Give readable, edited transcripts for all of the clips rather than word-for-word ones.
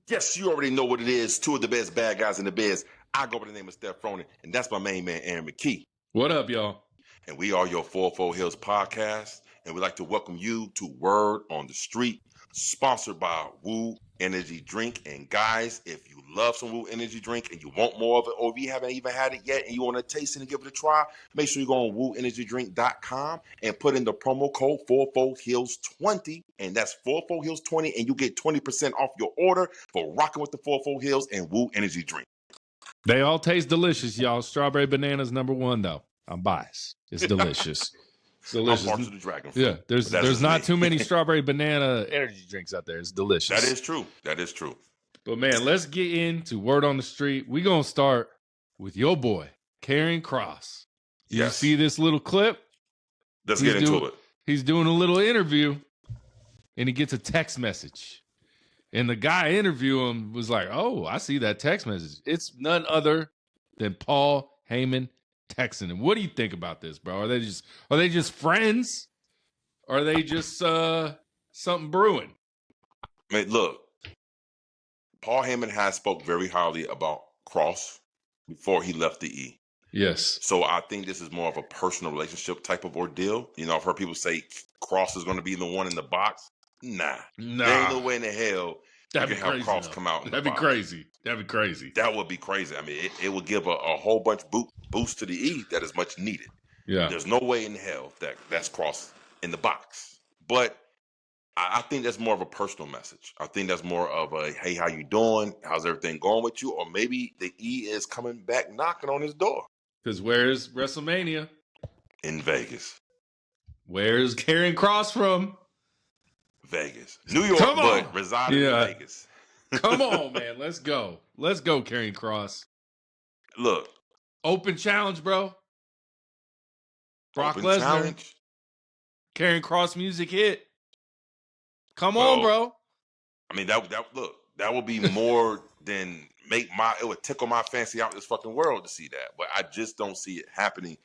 Yes, you already know what it is. Two of the best bad guys in the biz. I go by the name of Steph Fronin, and that's my main man, Aaron McKee. What up, y'all? And we are your 44 Heelz podcast, and we'd like to welcome you to Word on the Street, sponsored by Woo Energy Drink. And guys, if you love some Woo Energy Drink and you want more of it, or if you haven't even had it yet and you want to taste it and give it a try, make sure you go on wooenergydrink.com and put in the promo code 44Heelz20, and that's 44Heelz20, and you get 20% off your order for rocking with the 44 Heelz and Woo Energy Drink. They all taste delicious, y'all. Strawberry banana's number one, though. I'm biased. It's delicious. It's delicious. I'm partial to dragon fruit. Yeah, there's not too many strawberry banana energy drinks out there. It's delicious. That is true. That is true. But man, let's get into Word on the Street. We're gonna start with your boy, Karrion Kross. You see this little clip? Let's get into it. He's doing a little interview, and he gets a text message. And the guy interviewing him was like, "Oh, I see that text message. It's none other than Paul Heyman texting him." What do you think about this, bro? Are they just friends? Or are they just something brewing? I mean, look, Paul Heyman has spoke very highly about Kross before he left the E. Yes. So I think this is more of a personal relationship type of ordeal. You know, I've heard people say Kross is going to be the one in the box. Nah. There ain't no way in the hell you can have Kross come out in the box. That'd be crazy. That would be crazy. I mean, it would give a whole bunch boost to the E that is much needed. Yeah. There's no way in hell that's Kross in the box. But I think that's more of a personal message. I think that's more of a, hey, how you doing? How's everything going with you? Or maybe the E is coming back knocking on his door. Because where's WrestleMania? In Vegas. Where's Karrion Kross from? Vegas. New York, but residing in Vegas. Come on, man. Let's go. Let's go, Karrion Kross. Look. Open challenge, bro. Brock Lesnar. Karrion Kross music hit. Come on, bro. I mean, that would be more than it would tickle my fancy out this fucking world to see that. But I just don't see it happening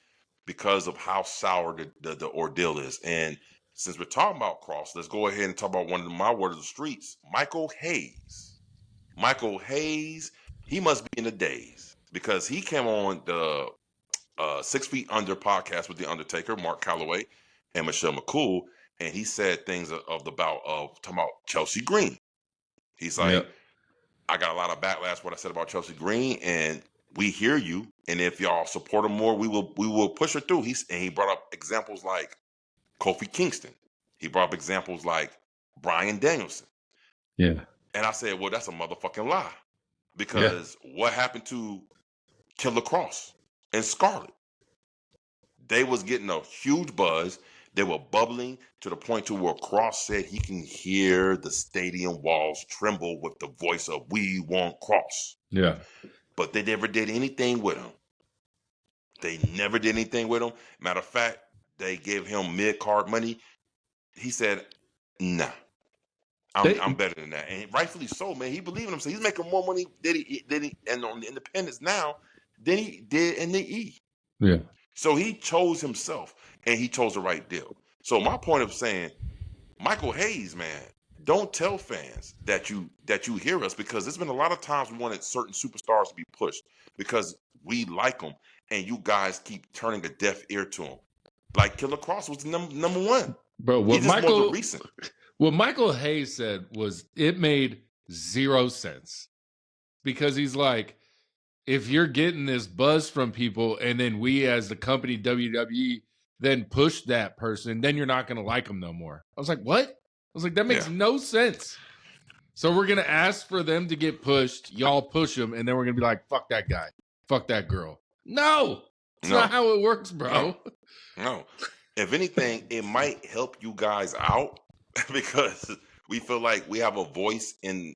because of how sour the ordeal is. And since we're talking about Kross, let's go ahead and talk about one of my words of the streets, Michael Hayes. Michael Hayes, he must be in the daze because he came on the 6 Feet Under podcast with The Undertaker, Mark Calloway, and Michelle McCool, and he said things of the bout of talking about Chelsea Green. He's like, I got a lot of backlash what I said about Chelsea Green, and we hear you, and if y'all support her more, we will push her through. He brought up examples like Kofi Kingston. He brought up examples like Bryan Danielson. Yeah. And I said, well, that's a motherfucking lie. Because what happened to Killer Kross and Scarlett? They was getting a huge buzz. They were bubbling to the point to where Kross said he can hear the stadium walls tremble with the voice of "We want Kross." Yeah. But they never did anything with him. Matter of fact, they gave him mid-card money. He said, nah, I'm better than that. And rightfully so, man. He believed in himself. He's making more money and on the independents now than he did in the E. Yeah. So he chose himself, and he chose the right deal. So my point of saying, Michael Hayes, man, don't tell fans that you hear us, because there's been a lot of times we wanted certain superstars to be pushed because we like them, and you guys keep turning a deaf ear to them. Like Killer Kross was number one. Bro, what Michael Hayes said was, it made zero sense. Because he's like, if you're getting this buzz from people and then we as the company WWE then push that person, then you're not going to like them no more. I was like, what? I was like, that makes no sense. So we're going to ask for them to get pushed. Y'all push them. And then we're going to be like, fuck that guy. Fuck that girl. No. It's not how it works, bro. No. If anything, it might help you guys out because we feel like we have a voice in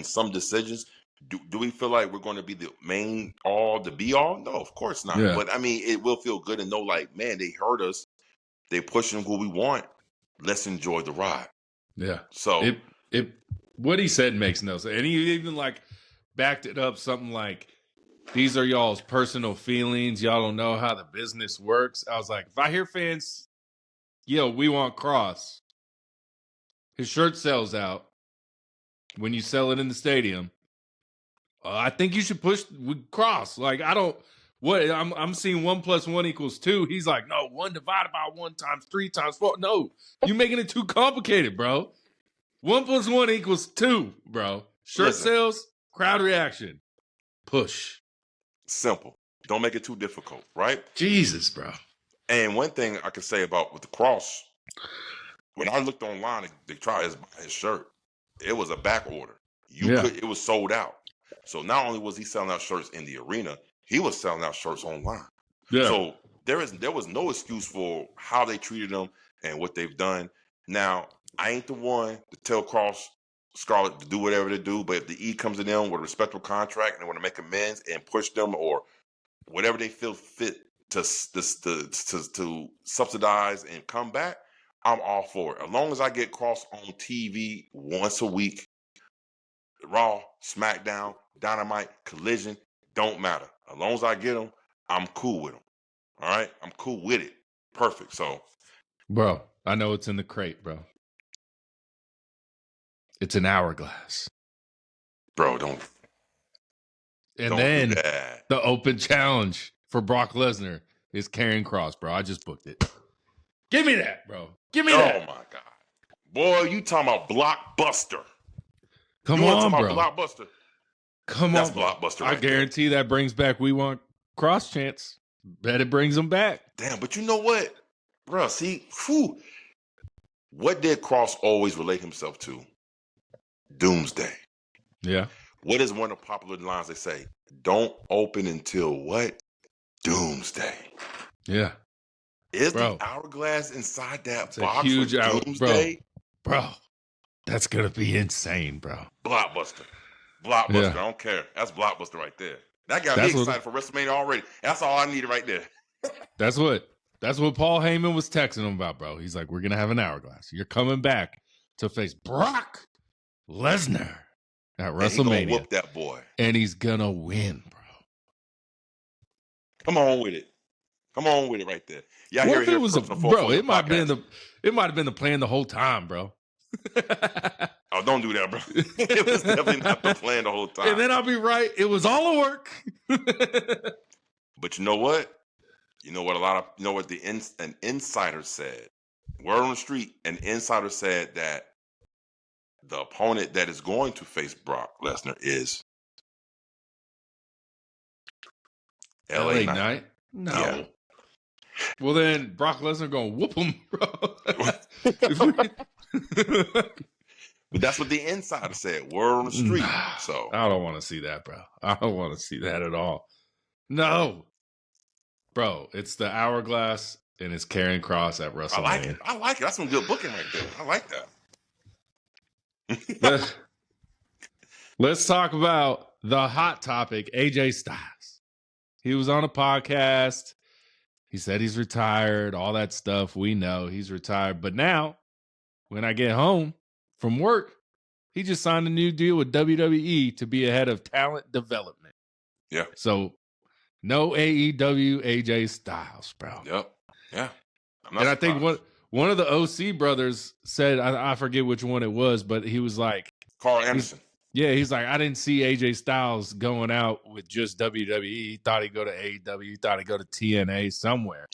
some decisions. Do we feel like we're going to be the main all, the be all? No, of course not. Yeah. But I mean, it will feel good to know, like, man, they heard us. They pushing who we want. Let's enjoy the ride. Yeah. So what he said makes no sense. And he even like backed it up something like, these are y'all's personal feelings. Y'all don't know how the business works. I was like, if I hear fans, we want Kross. His shirt sells out. when you sell it in the stadium, I think you should push with Kross. Like, I don't. What I'm seeing 1 + 1 = 2. He's like, no, 1 divided by 1 times 3 times 4. No, you're making it too complicated, bro. 1 + 1 = 2, bro. Shirt sales, crowd reaction, push. Simple. Don't make it too difficult, right? Jesus, bro. And one thing I can say about with the Kross, when I looked online, they tried his shirt. It was a back order. It was sold out. So not only was he selling out shirts in the arena, he was selling out shirts online. Yeah. So there was no excuse for how they treated him and what they've done. Now, I ain't the one to tell Scarlett to do whatever they do, but if the E comes to them with a respectable contract and they want to make amends and push them or whatever they feel fit to subsidize and come back, I'm all for it. As long as I get Kross on TV once a week, Raw, SmackDown, Dynamite, Collision, don't matter. As long as I get him, I'm cool with him. All right? I'm cool with it. Perfect. So, bro, I know it's in the crate, bro. It's an hourglass. Bro, don't then do that. The open challenge for Brock Lesnar is Karrion Kross, bro. I just booked it. Give me that, bro. Give me that. Oh, my God. Boy, you talking about Blockbuster. Come on, bro. Blockbuster. That's Blockbuster. I guarantee that brings back We Want Kross chance. Bet it brings them back. Damn, but you know what, bro? See, what did Kross always relate himself to? Doomsday. Yeah. What is one of the popular lines they say? Don't open until what? Doomsday. Yeah. Is the hourglass inside that it's box a huge Doomsday? Bro, that's gonna be insane, bro. Blockbuster. Yeah. I don't care. That's Blockbuster right there. That got me excited for WrestleMania already. That's all I needed right there. That's what Paul Heyman was texting him about, bro. He's like, we're gonna have an hourglass. You're coming back to face Brock Lesnar at WrestleMania. He's gonna whoop that boy. And he's gonna win, bro. Come on with it. Come on with it right there. Yeah, what if it was it might have been the plan the whole time, bro. Oh, don't do that, bro. It was definitely not the plan the whole time. And then I'll be right. It was all a work. But you know what? You know what an insider said. Word on the street, an insider said that the opponent that is going to face Brock Lesnar is LA Knight. No. Yeah. Well, then Brock Lesnar gonna whoop him, bro. But that's what the insider said. Word on the street. So I don't want to see that, bro. I don't want to see that at all. No, bro. It's the hourglass and it's Karrion Kross at WrestleMania. I like it. That's some good booking right there. I like that. Let's talk about the hot topic, AJ Styles. He was on a podcast. He said he's retired, all that stuff. We know he's retired. But now, when I get home from work, he just signed a new deal with WWE to be a head of talent development. Yeah. So, no AEW AJ Styles, bro. Yep. Yeah. And I think one of the OC brothers said, I forget which one it was, but he was like, Carl Anderson. He's like, I didn't see AJ Styles going out with just WWE. He thought he'd go to AEW. He thought he'd go to TNA somewhere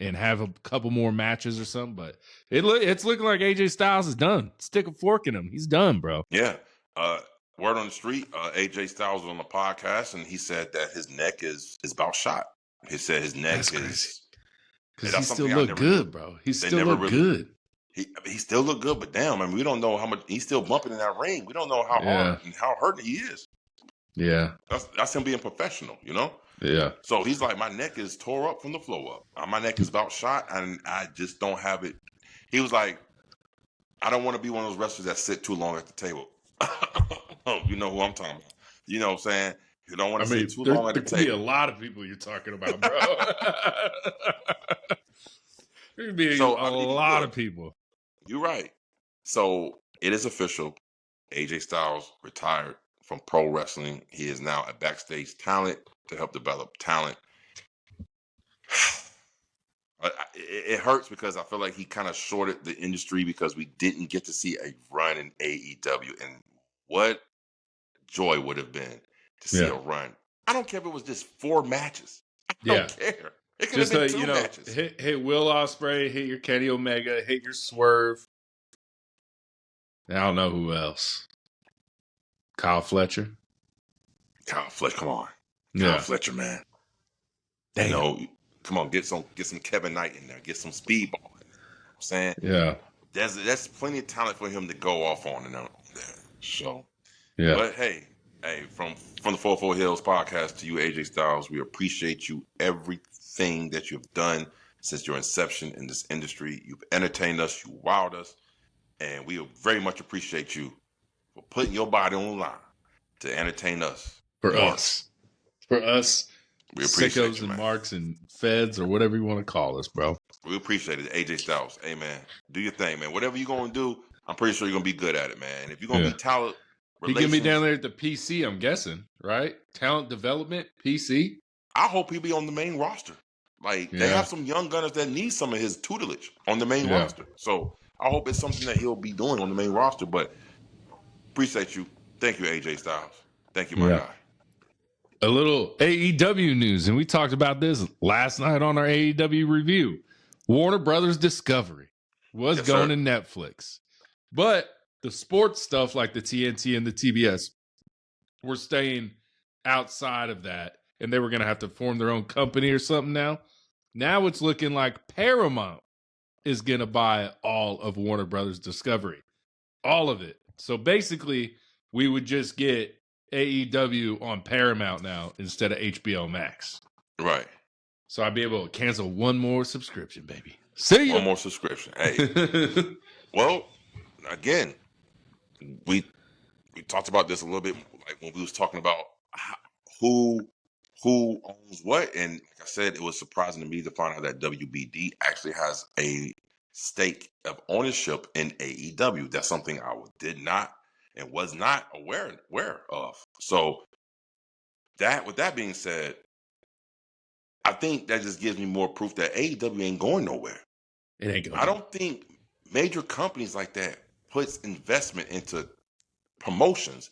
and have a couple more matches or something. But it's looking like AJ Styles is done. Stick a fork in him. He's done, bro. Yeah. Word on the street, AJ Styles was on the podcast, and he said that his neck is about shot. He said his neck is... Because he still look good, bro. He still look good. He still look good, but damn, I mean, we don't know how much he's still bumping in that ring. We don't know how hard and how hurt he is. Yeah, that's him being professional, you know. Yeah. So he's like, my neck is tore up from the flow up. My neck is about shot, and I just don't have it. He was like, I don't want to be one of those wrestlers that sit too long at the table. You know who I'm talking about. You know what I'm saying? You don't want to sit too long at the table. There could be a lot of people you're talking about, bro. There could be a lot of people. You're right. So it is official. AJ Styles retired from pro wrestling. He is now a backstage talent to help develop talent. It hurts because I feel like he kind of shorted the industry because we didn't get to see a run in AEW. And what joy would have been to see a run. I don't care if it was just 4 matches. I don't care. It could have been 2 matches. Hit Will Ospreay, hit your Kenny Omega, hit your Swerve. I don't know who else. Kyle Fletcher. Come on. Kyle Fletcher, man. Damn. You know, come on, get some Kevin Knight in there. Get some Speedball in there. You know what I'm saying? Yeah. There's plenty of talent for him to go off on in there. So, yeah. But hey, from the 44 Heelz podcast to you, AJ Styles, we appreciate you everything that you've done since your inception in this industry. You've entertained us, you wowed us, and we very much appreciate you for putting your body on the line to entertain us. For us. We appreciate sickos you, man. and marks and feds or whatever you want to call us, bro. We appreciate it. AJ Styles, hey, man, do your thing, man. Whatever you're going to do, I'm pretty sure you're going to be good at it, man. And if you're going to be talent relations, he can be down there at the PC, I'm guessing, right? Talent development, PC. I hope he'll be on the main roster. Like, they have some young gunners that need some of his tutelage on the main roster. So I hope it's something that he'll be doing on the main roster. But appreciate you. Thank you, AJ Styles. Thank you, my guy. A little AEW news, and we talked about this last night on our AEW review. Warner Brothers Discovery was going to Netflix. But the sports stuff like the TNT and the TBS were staying outside of that, and they were going to have to form their own company or something now. Now it's looking like Paramount is going to buy all of Warner Brothers Discovery. All of it. So basically, we would just get AEW on Paramount now instead of HBO Max. Right. So I'd be able to cancel one more subscription, baby. See ya. One more subscription. Hey. Well, again, we talked about this a little bit, like when we was talking about who owns what, and like I said, it was surprising to me to find out that WBD actually has a stake of ownership in AEW. That's something I did not and was not aware of. So with that being said, I think that just gives me more proof that AEW ain't going nowhere. It ain't going. I don't think major companies like that puts investment into promotions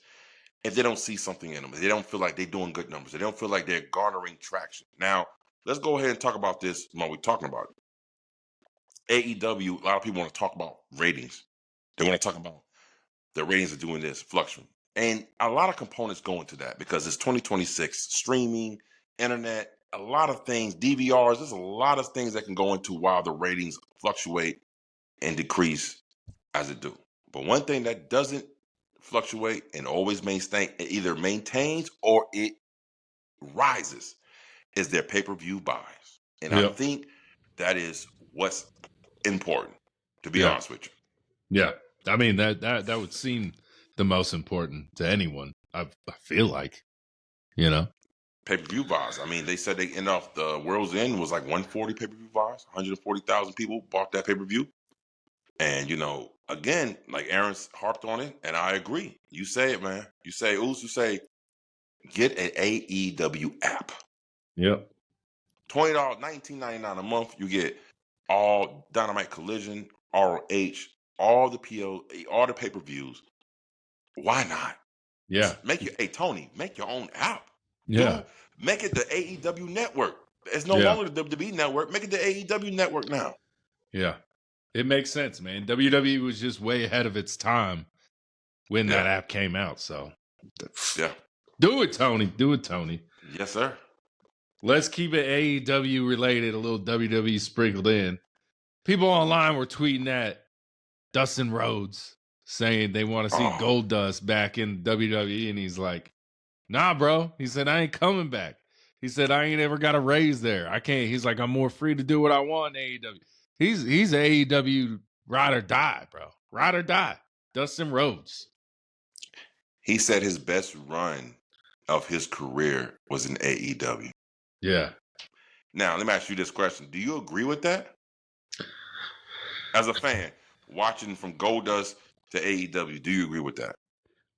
if they don't see something in them. If they don't feel like they're doing good numbers. They don't feel like they're garnering traction. Now, let's go ahead and talk about this while we're talking about it. AEW, a lot of people want to talk about ratings. They want to talk about the ratings are doing this, fluctuating. And a lot of components go into that because it's 2026, streaming, internet, a lot of things, DVRs, there's a lot of things that can go into why the ratings fluctuate and decrease as it do. But one thing that doesn't fluctuate and always maintain, it either maintains or it rises, is their pay-per-view buys. And I think that is what's important, to be honest with you. Yeah. I mean, that would seem the most important to anyone. I feel like, pay-per-view buys. I mean, they said they end off the World's End was like 140 pay-per-view buys. 140,000 people bought that pay-per-view. And, again, like Aaron's harped on it, and I agree. You say it, man. You say, get an AEW app. Yep. $20, $19.99 a month. You get all Dynamite Collision, ROH, all the pay-per-views. Why not? Yeah. Tony, make your own app. Yeah. Make it the AEW network. It's no longer the WWE network. Make it the AEW network now. Yeah. It makes sense, man. WWE was just way ahead of its time when that app came out. So, do it, Tony. Do it, Tony. Yes, sir. Let's keep it AEW related, a little WWE sprinkled in. People online were tweeting at Dustin Rhodes saying they want to see Goldust back in WWE. And he's like, nah, bro. He said, I ain't coming back. He said, I ain't ever got a raise there. I can't. He's like, I'm more free to do what I want in AEW. He's AEW ride or die, bro. Ride or die. Dustin Rhodes. He said his best run of his career was in AEW. Yeah. Now, let me ask you this question. Do you agree with that? As a fan, watching from Goldust to AEW, do you agree with that?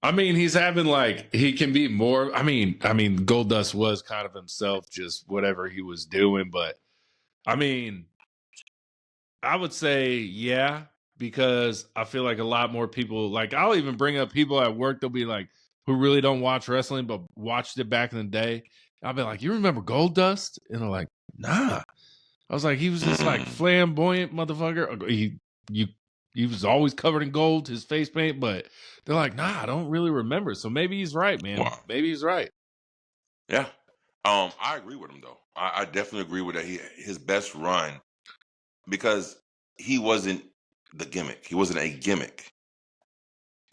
I mean, he's having he can be more. I mean, Goldust was kind of himself, just whatever he was doing. But I mean, I would say, yeah, because I feel like a lot more people, like I'll even bring up people at work, they'll be like, who really don't watch wrestling, but watched it back in the day. I'll be like, you remember Goldust? And they're like, nah. I was like, he was just like flamboyant motherfucker. He was always covered in gold, his face paint, but they're like, nah, I don't really remember. So maybe he's right, man. Wow. Maybe he's right. Yeah. I agree with him though. I definitely agree with that. His best run, because he wasn't the gimmick. He wasn't a gimmick.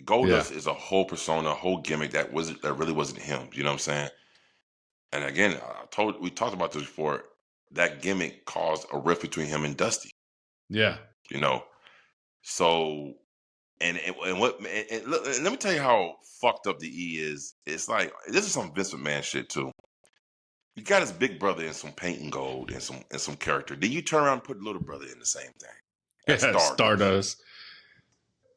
Goldust is a whole persona, a whole gimmick that really wasn't him. You know what I'm saying? And again, we talked about this before. That gimmick caused a rift between him and Dusty. Yeah. You know. So, and let me tell you how fucked up the E is. It's like, this is some Vince McMahon shit too. You got his big brother in some paint and gold and some character. Then you turn around and put little brother in the same thing. Yeah, Stardust.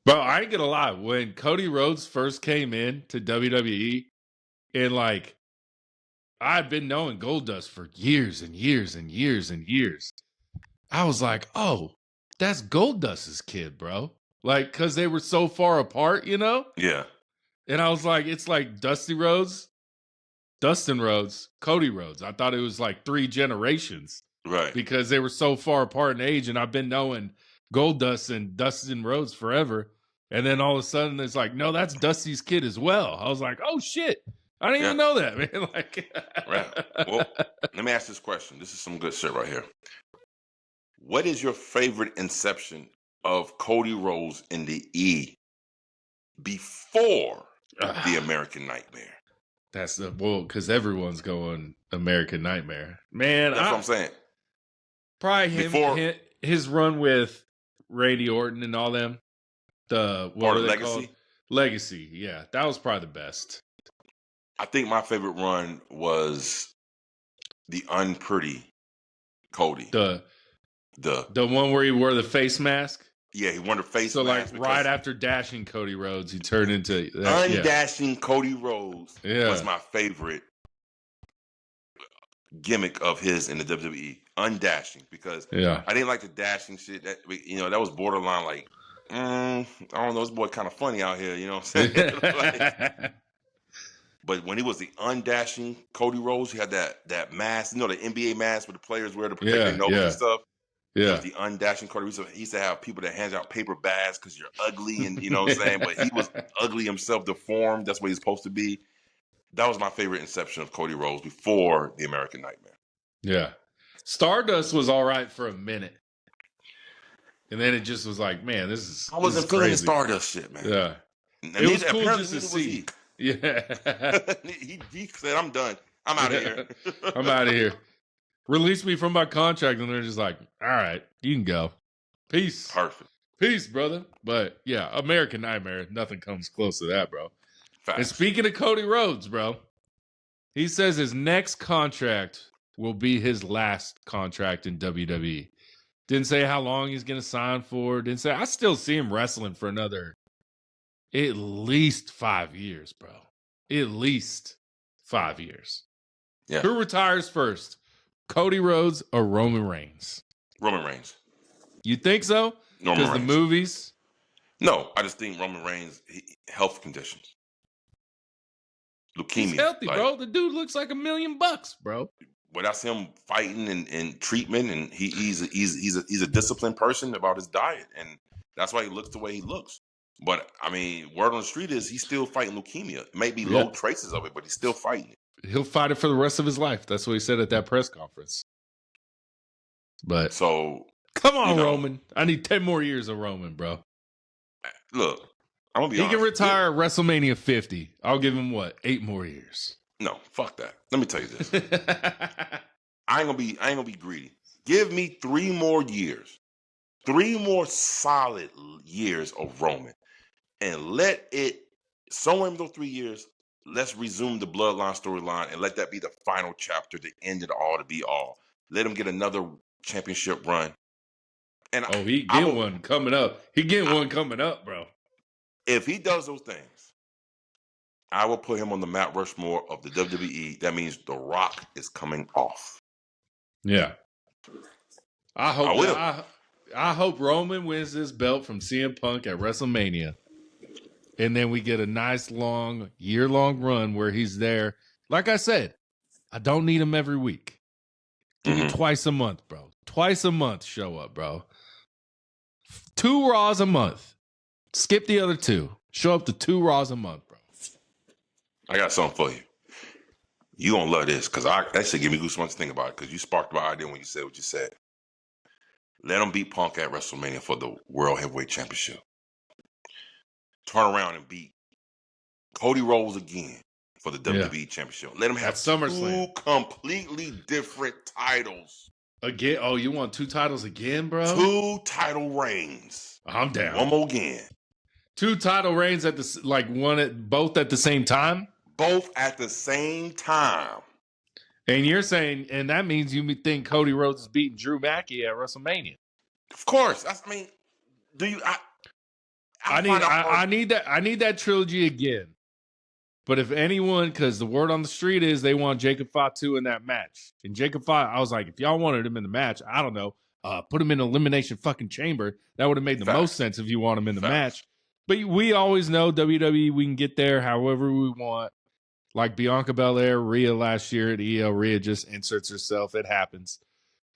Bro, I ain't gonna lie. When Cody Rhodes first came in to WWE, and like, I'd been knowing Goldust for years and years and years and years. I was like, oh, that's Goldust's kid, bro. Like, because they were so far apart, you know? Yeah. And I was like, it's like Dustin Rhodes, Cody Rhodes. I thought it was like 3 generations. Right. Because they were so far apart in age, and I've been knowing Goldust and Dustin Rhodes forever. And then all of a sudden, it's like, no, that's Dusty's kid as well. I was like, oh, shit. I didn't even know that, man. Like, right. Well, let me ask this question. This is some good shit right here. What is your favorite inception of Cody Rhodes in the E before the American Nightmare? That's because everyone's going American Nightmare. Man, that's what I'm saying. Probably his run with Randy Orton and all them. What were they called? Legacy. Yeah, that was probably the best. I think my favorite run was the Unpretty Cody. The one where he wore the face mask. Yeah, he wore the face mask. So like right after dashing Cody Rhodes, he turned into undashing Cody Rhodes. Was my favorite gimmick of his in the WWE. Undashing, because I didn't like the dashing shit. That that was borderline like, I don't know, this boy kind of funny out here. You know what I'm saying? Like, but when he was the undashing Cody Rhodes, he had that mask, the NBA mask where the players wear to protect their nose and stuff. Yeah, was the undashing Cody. He used to have people that hand out paper bags because you're ugly, and you know what I'm saying. But he was ugly himself, deformed. That's what he's supposed to be. That was my favorite inception of Cody Rhodes before the American Nightmare. Yeah, Stardust was all right for a minute, and then it just was like, man, this is. I wasn't feeling the Stardust shit, man. Yeah, it was cool just to see. Yeah, he said, "I'm done. I'm out of here. I'm out of here. Release me from my contract." And they're just like, "All right, you can go. Peace. Perfect. Peace, brother." But yeah, American Nightmare. Nothing comes close to that, bro. Facts. And speaking of Cody Rhodes, bro, he says his next contract will be his last contract in WWE. Didn't say how long he's going to sign for. Didn't say. I still see him wrestling for another at least 5 years, bro. At least 5 years. Yeah. Who retires first? Cody Rhodes or Roman Reigns? Roman Reigns. You think so? Because the movies? No, I just think Roman Reigns, health conditions. Leukemia. He's healthy, bro. The dude looks like $1 million, bro. But that's him fighting and treatment, and he's a disciplined person about his diet, and that's why he looks the way he looks. But I mean, word on the street is he's still fighting leukemia. It may be low traces of it, but he's still fighting it. He'll fight it for the rest of his life. That's what he said at that press conference. But so come on, Roman. I need 10 more years of Roman, bro. Look, I'm gonna be honest. He can retire at WrestleMania 50. I'll give him 8 more years. No, fuck that. Let me tell you this. I ain't gonna be greedy. Give me 3 more years. 3 more solid years of Roman. And let it, somewhere in those 3 years, let's resume the bloodline storyline and let that be the final chapter, the end of the all to be all. Let him get another championship run. And he get one coming up. He get one coming up, bro. If he does those things, I will put him on the Mount Rushmore of the WWE. That means The Rock is coming off. Yeah. I hope. I hope Roman wins this belt from CM Punk at WrestleMania. And then we get a nice long, year-long run where he's there. Like I said, I don't need him every week. Give me twice a month, bro. Twice a month show up, bro. 2 Raws a month. Skip the other 2. Show up to 2 Raws a month, bro. I got something for you. You gonna love this, because that should give me goosebumps to think about it, because you sparked my idea when you said what you said. Let him beat Punk at WrestleMania for the World Heavyweight Championship. Turn around and beat Cody Rhodes again for the WWE Championship. Let him have 2 completely different titles. Again? Oh, you want 2 titles again, bro? 2 title reigns. I'm down. One more again. 2 title reigns at the both at the same time? Both at the same time. And you're saying, and that means you think Cody Rhodes is beating Drew Mackey at WrestleMania? Of course. Do you? I need that trilogy again. But if anyone, because the word on the street is they want Jacob Fatu in that match. And Jacob Fatu, I was like, if y'all wanted him in the match, I don't know, put him in Elimination fucking Chamber. That would have made the most sense if you want him in the match. But we always know WWE, we can get there however we want. Like Bianca Belair, Rhea last year at EL, Rhea just inserts herself. It happens.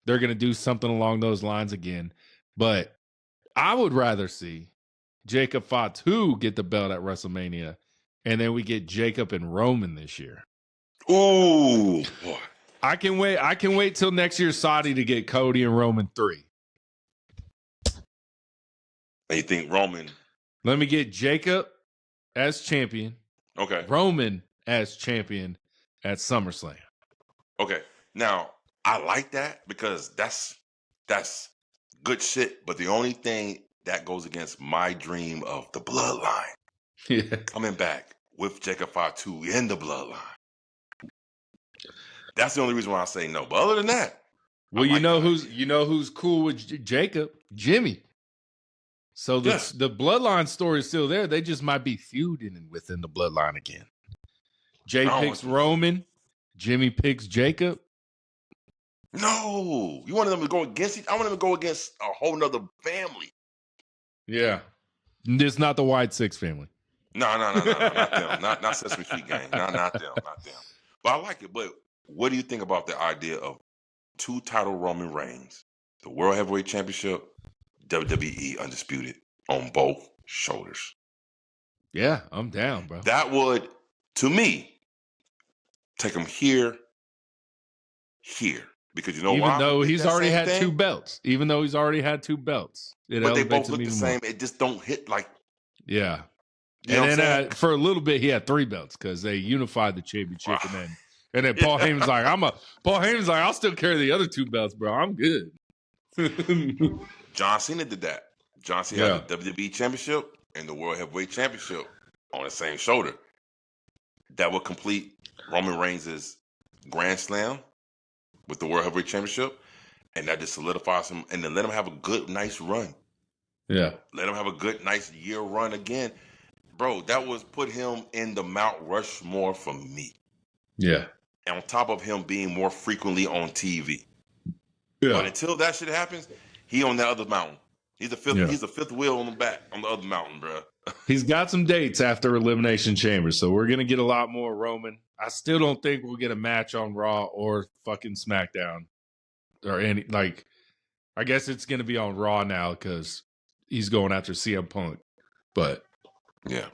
They're going to do something along those lines again. But I would rather see Jacob Fatu get the belt at WrestleMania, and then we get Jacob and Roman this year. Ooh, boy. I can wait till next year's Saudi to get Cody and Roman 3. And you think Roman? Let me get Jacob as champion. Okay. Roman as champion at SummerSlam. Okay. Now, I like that because that's good shit. But the only thing that goes against my dream of the bloodline coming back with Jacob Fatu in the bloodline. That's the only reason why I say no. But other than that, well, who's cool with Jacob? Jimmy. So the bloodline story is still there. They just might be feuding within the bloodline again. Jay picks Roman. Jimmy picks Jacob. No, you wanted them to go against. I want them to go against a whole nother family. Yeah, it's not the White Six family. No, not them. Not Sesame Street Gang. Not them. But I like it. But what do you think about the idea of 2 title Roman reigns, the World Heavyweight Championship, WWE Undisputed on both shoulders? Yeah, I'm down, bro. That would, to me, take him here, because you know why? Even though he's already had 2 belts. But they both look the same. It just don't hit like. Yeah. And then for a little bit, he had 3 belts because they unified the championship, and then Paul Heyman's like, I'll still carry the other 2 belts, bro. I'm good. John Cena did that. John Cena had the WWE Championship and the World Heavyweight Championship on the same shoulder. That would complete Roman Reigns' Grand Slam with the World Heavyweight Championship, and that just solidifies him. And then let him have a good, nice run. Yeah. Let him have a good, nice year run again. Bro, that was put him in the Mount Rushmore for me. Yeah. And on top of him being more frequently on TV. Yeah. But until that shit happens, he on that other mountain. He's the fifth wheel on the other mountain, bro. He's got some dates after Elimination Chamber, so we're gonna get a lot more Roman. I still don't think we'll get a match on Raw or fucking SmackDown or any I guess it's gonna be on Raw now because he's going after CM Punk. But yeah,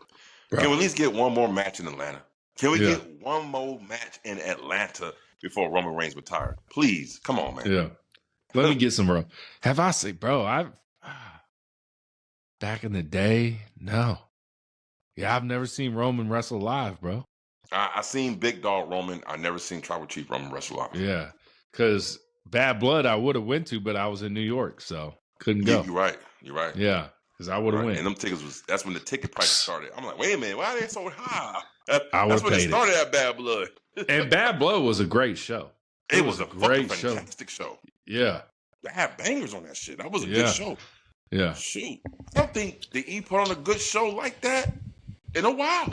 bro. Can we at least get one more match in Atlanta? Can we get one more match in Atlanta before Roman Reigns retired? Please, come on, man. Yeah, let me get some Raw. Have I seen, bro? I've back in the day, no. Yeah, I've never seen Roman wrestle live, bro. I seen Big Dog Roman. I never seen Tribal Chief Roman wrestle live. Yeah, because Bad Blood I would have went to, but I was in New York, so couldn't go. You're right. Yeah, because I would have went. And them tickets that's when the ticket price started. I'm like, wait a minute, why are they so high? That's when it started at Bad Blood. And Bad Blood was a great show. It was a great fantastic show. Yeah. They had bangers on that shit. That was a good show. Yeah. Shoot. I don't think the E put on a good show like that in a while.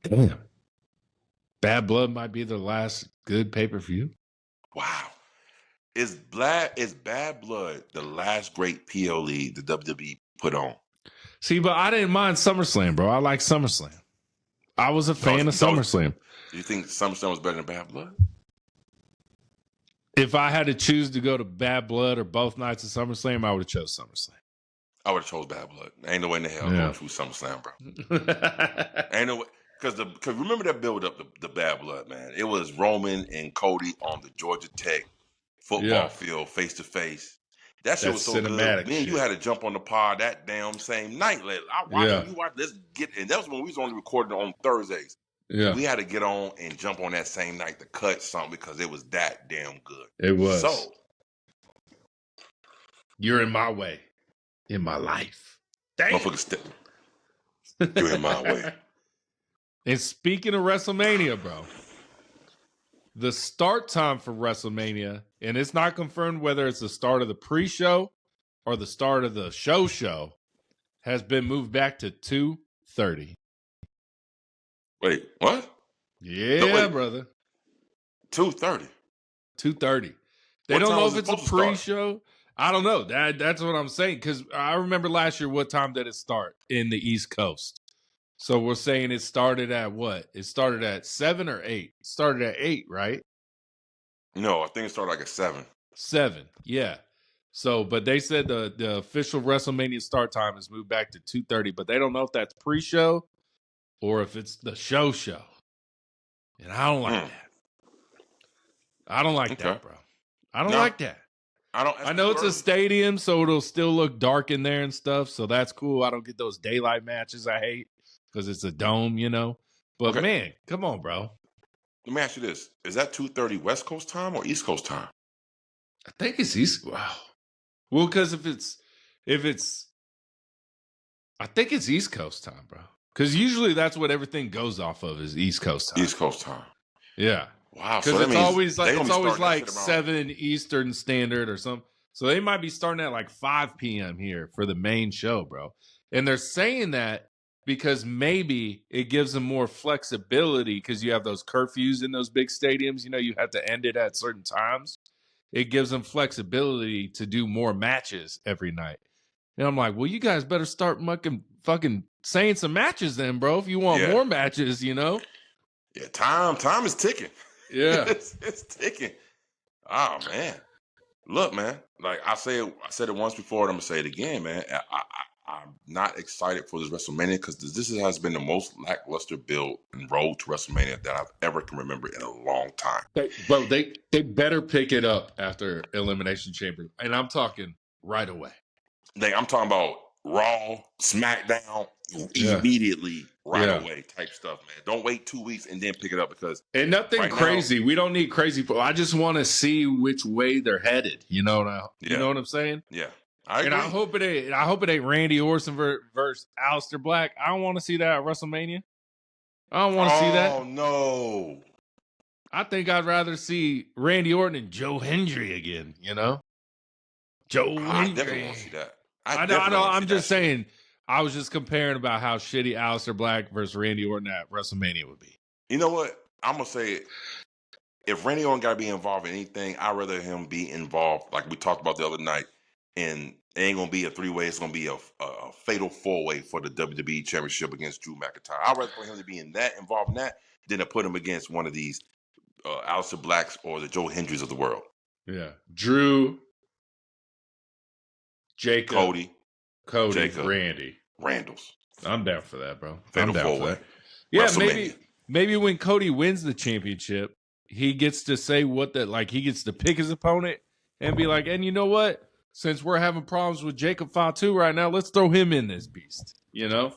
Damn. Bad Blood might be the last good pay-per-view. Wow. Is Bad Blood the last great PLE the WWE put on? See, but I didn't mind SummerSlam, bro. I like SummerSlam. I was a fan of SummerSlam. Do you think SummerSlam was better than Bad Blood? If I had to choose to go to Bad Blood or both nights of SummerSlam, I would have chose SummerSlam. I would have chose Bad Blood. Ain't no way in the hell going through SummerSlam, bro. Ain't no way. Because remember that build up the Bad Blood, man. It was Roman and Cody on the Georgia Tech football field, face to face. That shit was so good. Me and you had to jump on the pod that damn same night. I watched you watch. Let's get. And that was when we was only recording on Thursdays. Yeah, we had to get on and jump on that same night to cut something because it was that damn good. It was. So you're in my way, in my life. Damn. You're in my way. And speaking of WrestleMania, bro, the start time for WrestleMania, and it's not confirmed whether it's the start of the pre-show or the start of the show, has been moved back to 2:30. Wait, what? Yeah, brother. 2:30. 2:30. They don't know if it's a pre-show. I don't know. That's what I'm saying. Because I remember last year, what time did it start in the East Coast? So we're saying it started at what? It started at 7 or 8? It started at 8, right? No, I think it started like at 7. 7, yeah. So, but they said the official WrestleMania start time is moved back to 2:30, but they don't know if that's pre-show or if it's the show. And I don't like that. I don't like that, bro. I don't like that. I know it's a stadium, so it'll still look dark in there and stuff, so that's cool. I don't get those daylight matches I hate because it's a dome, you know. But, man, come on, bro. Let me ask you this. Is that 2:30 West Coast time or East Coast time? I think it's East. Wow. Well, because if it's, I think it's East Coast time, bro. Because usually that's what everything goes off of is East Coast time. East Coast time. Yeah. Wow. Because it's always like 7 Eastern Standard or something. So they might be starting at like 5 p.m. here for the main show, bro. And they're saying that because maybe it gives them more flexibility because you have those curfews in those big stadiums. You know, you have to end it at certain times. It gives them flexibility to do more matches every night. And I'm like, well, you guys better start fucking saying some matches then, bro, if you want more matches, you know? Yeah, time is ticking. Yeah. it's ticking. Oh, man. Look, man, like I said it once before, and I'm going to say it again, man. I'm not excited for this WrestleMania because this has been the most lackluster build and road to WrestleMania that I've ever can remember in a long time. Bro, they better pick it up after Elimination Chamber, and I'm talking right away. I'm talking about Raw, SmackDown, immediately, away type stuff, man. Don't wait 2 weeks and then pick it up because and nothing crazy. We don't need crazy. I just want to see which way they're headed. You know what I'm saying? Yeah. I hope it ain't Randy Orton versus Aleister Black. I don't want to see that at WrestleMania. I don't want to see that. Oh no! I think I'd rather see Randy Orton and Joe Hendry again. You know, Hendry. I definitely want to see that. I know. I'm just saying. I was just comparing about how shitty Aleister Black versus Randy Orton at WrestleMania would be. You know what? I'm gonna say it. If Randy Orton got to be involved in anything, I'd rather him be involved, like we talked about the other night. And it ain't going to be a 3-way. It's going to be a fatal 4-way for the WWE Championship against Drew McIntyre. I'd rather for him to be involved in that than to put him against one of these Aleister Blacks or the Joe Hendrys of the world. Yeah. Drew, Jacob, Cody, Jacob, Randy. Randall's. I'm down for that, bro. Fatal 4-way. Yeah, maybe when Cody wins the championship, he gets to say he gets to pick his opponent and be like, and you know what? Since we're having problems with Jacob Fatu right now, let's throw him in this beast, you know?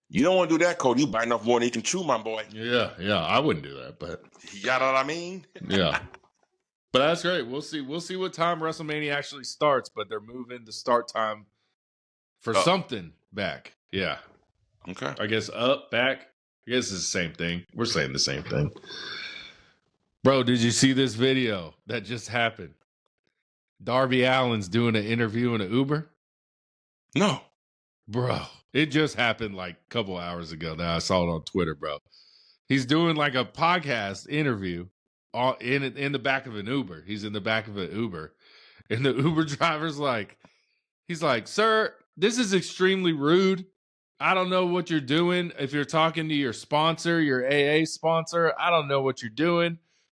You don't want to do that, Cody. You biting off more than you can chew, my boy. Yeah, I wouldn't do that, but... You know what I mean? Yeah. But that's great. We'll see what time WrestleMania actually starts, but they're moving the start time for something back. Yeah. Okay. I guess up, back. I guess it's the same thing. We're saying the same thing. Bro, did you see this video that just happened? Darby Allin's doing an interview in an Uber? No. Bro, it just happened like a couple hours ago. Now I saw it on Twitter, bro. He's doing like a podcast interview in the back of an Uber. He's in the back of an Uber. And the Uber driver's like, he's like, sir, this is extremely rude. I don't know what you're doing. If you're talking to your sponsor, your AA sponsor, I don't know what you're doing.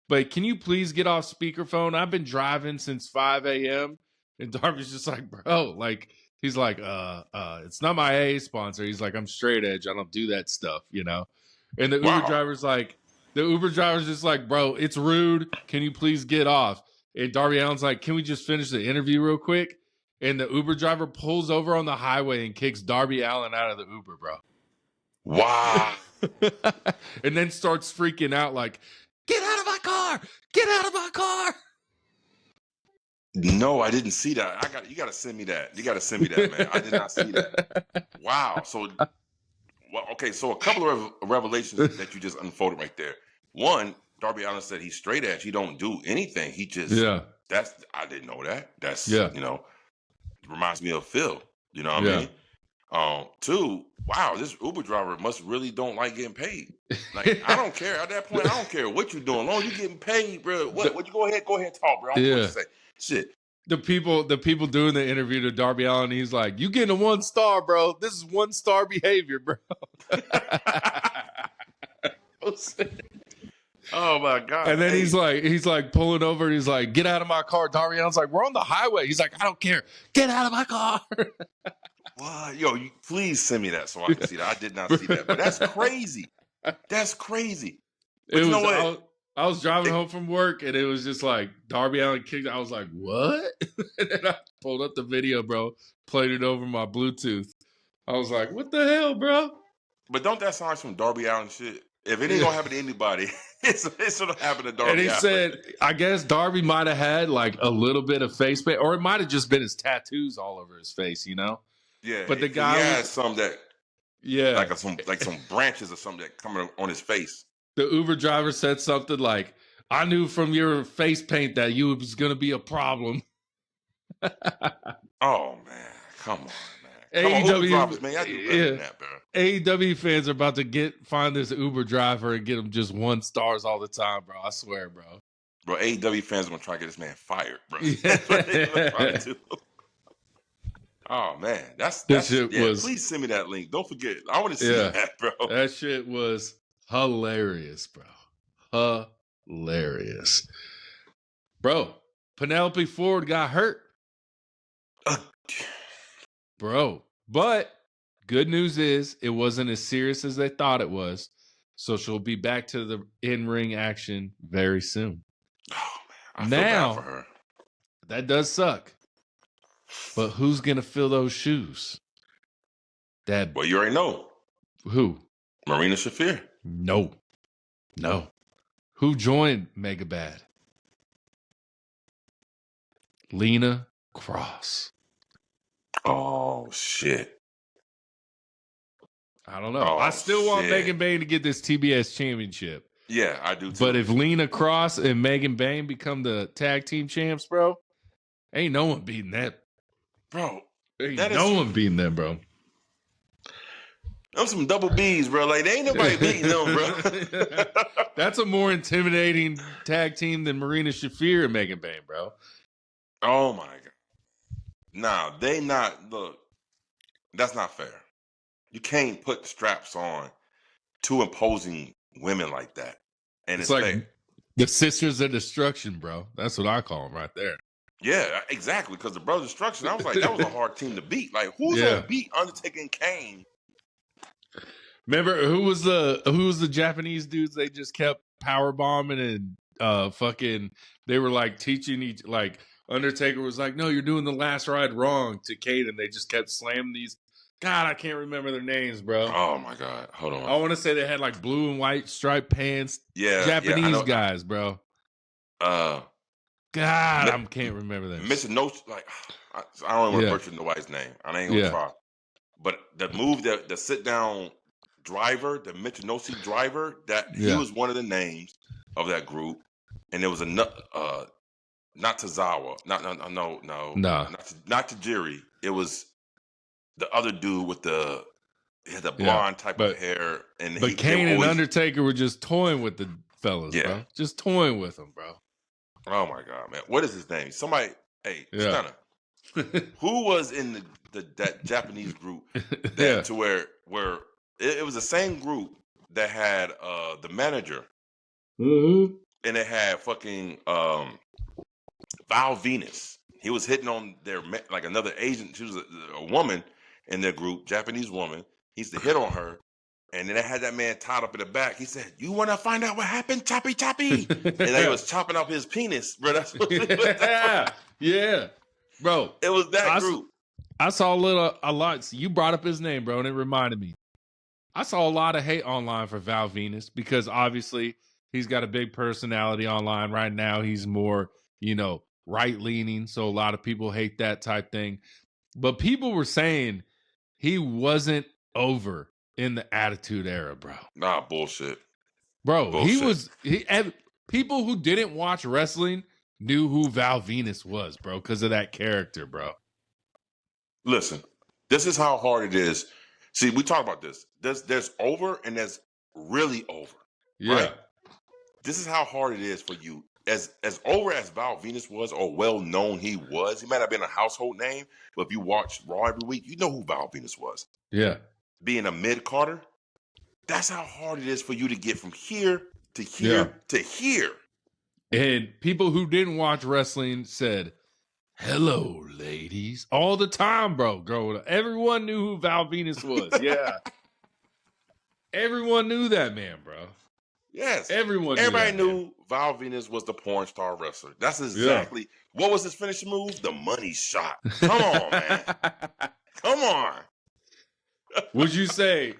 But can you please get off speakerphone? I've been driving since 5 a.m. And Darby's just like, bro, like, he's like, it's not my AA sponsor. He's like, I'm straight edge. I don't do that stuff, you know? And the Uber driver's like, just like, bro, it's rude. Can you please get off? And Darby Allin's like, can we just finish the interview real quick? And the Uber driver pulls over on the highway and kicks Darby Allin out of the Uber, bro. Wow. And then starts freaking out like, get out of my car! Get out of my car! No, I didn't see that. You gotta send me that. You gotta send me that, man. I did not see that. Wow. So, okay. So a couple of revelations that you just unfolded right there. One, Darby Allin said he's straight edge. He don't do anything. He just I didn't know that. That's you know, reminds me of Phil. You know what I mean? Two, wow, this Uber driver must really don't like getting paid. Like, I don't care. At that point, I don't care what you're doing. As long as you're getting paid, bro. What you go ahead talk, bro. I don't know what to say. Shit. The people doing the interview to Darby Allin, he's like, you getting a 1 star, bro. This is 1-star behavior, bro. Oh my God. And then he's like pulling over and he's like, get out of my car. Darby Allin's like, we're on the highway. He's like, I don't care. Get out of my car. What? Yo, you please send me that so I can see that. I did not see that. But that's crazy. That's crazy. But you know what? I was driving home from work and it was just like Darby Allin kicked. I was like, what? And then I pulled up the video, bro, played it over my Bluetooth. I was like, what the hell, bro? But don't that sound like some Darby Allin shit? If it ain't gonna happen to anybody, it's gonna happen to Darby. And he said, I guess Darby might have had like a little bit of face paint, or it might have just been his tattoos all over his face, you know? Yeah. But the guy had some that, like some branches or something that coming on his face. The Uber driver said something like, I knew from your face paint that you was gonna be a problem. Oh man, come on. AEW, man. I do better than that, bro. AEW fans are about to find this Uber driver and get him just 1 stars all the time, bro. I swear, bro. Bro, AEW fans are gonna try to get this man fired, bro. That's what they're gonna try to do. Oh man, that's shit was. Please send me that link. Don't forget, I want to see that, bro. That shit was hilarious, bro. Hilarious, bro. Penelope Ford got hurt. Bro, but good news is it wasn't as serious as they thought it was. So she'll be back to the in-ring action very soon. Oh, man. I feel bad for her. That does suck. But who's going to fill those shoes? Well, you already know. Who? Marina Shafir. No. Who joined Mega Bad? Lena Cross. Oh, shit. I don't know. I still want Megan Bayne to get this TBS championship. Yeah, I do too. But if Lena Cross and Megan Bayne become the tag team champs, bro, ain't no one beating that. Bro, no one beating them, bro. Them some double B's, bro. Like, they ain't nobody beating them, bro. That's a more intimidating tag team than Marina Shafir and Megan Bayne, bro. Oh, my God. Nah, they not. Look, that's not fair. You can't put straps on 2 imposing women like that. And it's like fair. The Sisters of Destruction, bro. That's what I call them right there. Yeah, exactly. Because the Brothers of Destruction, I was like, that was a hard team to beat. Like, who's gonna beat Undertaker and Kane? Remember who was the Japanese dudes they just kept power bombing and fucking they were like teaching each like Undertaker was like, no, you're doing the last ride wrong to Kane, and they just kept slamming these. God, I can't remember their names, bro. Oh my God, hold on. I want to say they had like blue and white striped pants. Yeah, Japanese guys, bro. God, I can't remember that. Mr. No, like I don't want to butcher the wife's name. I ain't gonna try. But the move, the sit down driver, the Michinoku driver, he was one of the names of that group, and there was not Tozawa, not Tajiri. It was the other dude with he had the blonde type of hair, but Kane and Undertaker were just toying with the fellas, Yeah. bro. Just toying with them, bro. Oh my God, man. What is his name? Somebody, hey, Yeah. Stunner. Who was in that Japanese group that Yeah. to where it was the same group that had the manager Mm-hmm. and it had fucking Val Venus. He was hitting on their like another Asian. She was a woman in their group, Japanese woman. He used to hit on her, and then they had that man tied up in the back. He said, "You want to find out what happened, choppy choppy?" And then he was chopping up his penis, bro. That's what yeah, bro. It was that group. I saw a lot. You brought up his name, bro, and it reminded me. I saw a lot of hate online for Val Venus because obviously he's got a big personality online right now. He's more, right leaning. So a lot of people hate that type thing. But people were saying he wasn't over in the Attitude Era, bro. Nah, bullshit. Bro, bullshit. People who didn't watch wrestling knew who Val Venus was, bro, because of that character, bro. Listen, this is how hard it is. See, we talk about this. There's over and there's really over. Yeah. Right? This is how hard it is for you. As over as Val Venus was, or well known he was, he might have been a household name, but if you watch Raw every week, you know who Val Venus was. Yeah. Being a mid-carder, that's how hard it is for you to get from here to here to here. And people who didn't watch wrestling said, "Hello, ladies," all the time, bro. Growing up, everyone knew who Val Venus was. Yeah. Everyone knew that man, bro. Yes. Everybody knew Val Venus was the porn star wrestler. That's exactly what was his finishing move? The money shot. Come on, man. Come on. Would you say,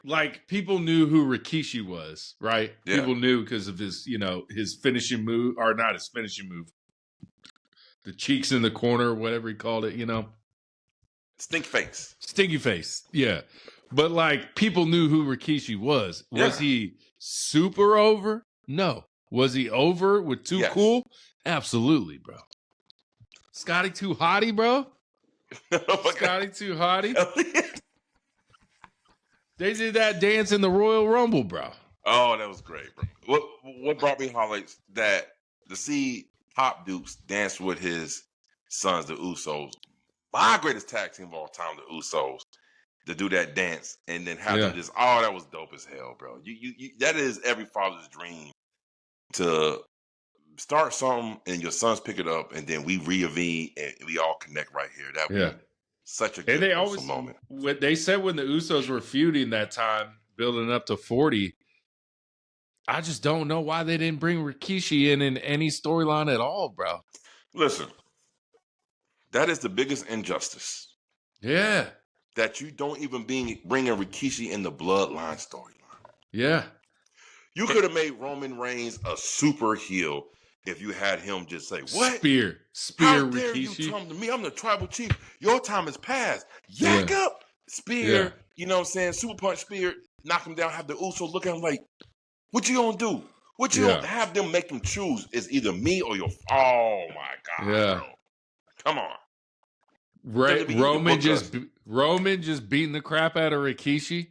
like, people knew who Rikishi was, right? Yeah. People knew because of his, his finishing move, or not his finishing move. The cheeks in the corner, whatever he called it, Stink face. Stinky face, yeah. But, like, people knew who Rikishi was. Was he super over? No. Was he over with Too Cool? Absolutely, bro. Scotty Too Hottie, bro? Scotty Too Hottie? They did that dance in the Royal Rumble, bro. Oh, that was great, bro. What brought me highlights that to see Pop Dukes dance with his sons, the Usos. My greatest tag team of all time, the Usos. To do that dance and then have them just, that was dope as hell, bro. You that is every father's dream, to start something and your sons pick it up and then we reconvene and we all connect right here. That would be such a good moment. What they said when the Usos were feuding that time, building up to 40, I just don't know why they didn't bring Rikishi in any storyline at all, bro. Listen, that is the biggest injustice. Yeah. That you don't even bring a Rikishi in the Bloodline storyline. Yeah. You could have made Roman Reigns a super heel if you had him just say, "What? Spear How Rikishi. Dare you come to me? I'm the tribal chief. Your time has passed. Yak up. Spear. Yeah. You know what I'm saying? Super punch Spear. Knock him down. Have the Usos look at him like, what you gonna do? What you gonna have them make him choose? Is either me or your... Oh, my God, bro. Come on. Roman just beating the crap out of Rikishi,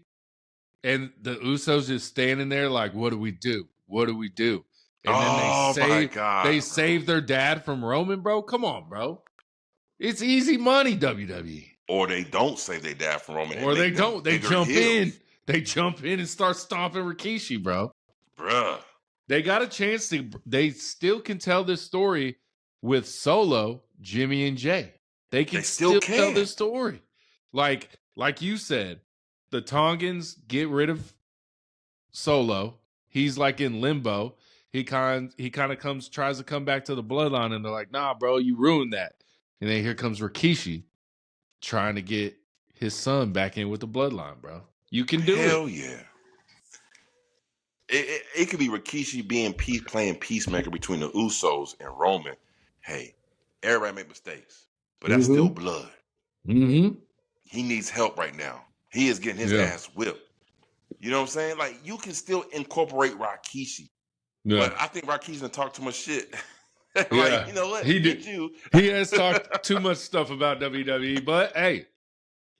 and the Usos just standing there like, what do we do? What do we do? And then they save their dad from Roman, bro. Come on, bro. It's easy money, WWE. Or they don't save their dad from Roman. Or they don't. They jump in. They jump in and start stomping Rikishi, bro. Bruh. They got a chance to. They still can tell this story with Solo, Jimmy, and Jey. They can still tell this story. Like you said, the Tongans get rid of Solo. He's like in limbo. He kind of tries to come back to the bloodline, and they're like, "Nah, bro, you ruined that." And then here comes Rikishi trying to get his son back in with the bloodline, bro. You can do it. Hell yeah. It could be Rikishi playing peacemaker between the Usos and Roman. Hey, everybody make mistakes, but that's still blood. Mm-hmm. He needs help right now. He is getting his ass whipped. You know what I'm saying? Like, you can still incorporate Rikishi. Yeah. But I think Rikishi's done talked too much shit. You know what? He did. He has talked too much stuff about WWE, but hey,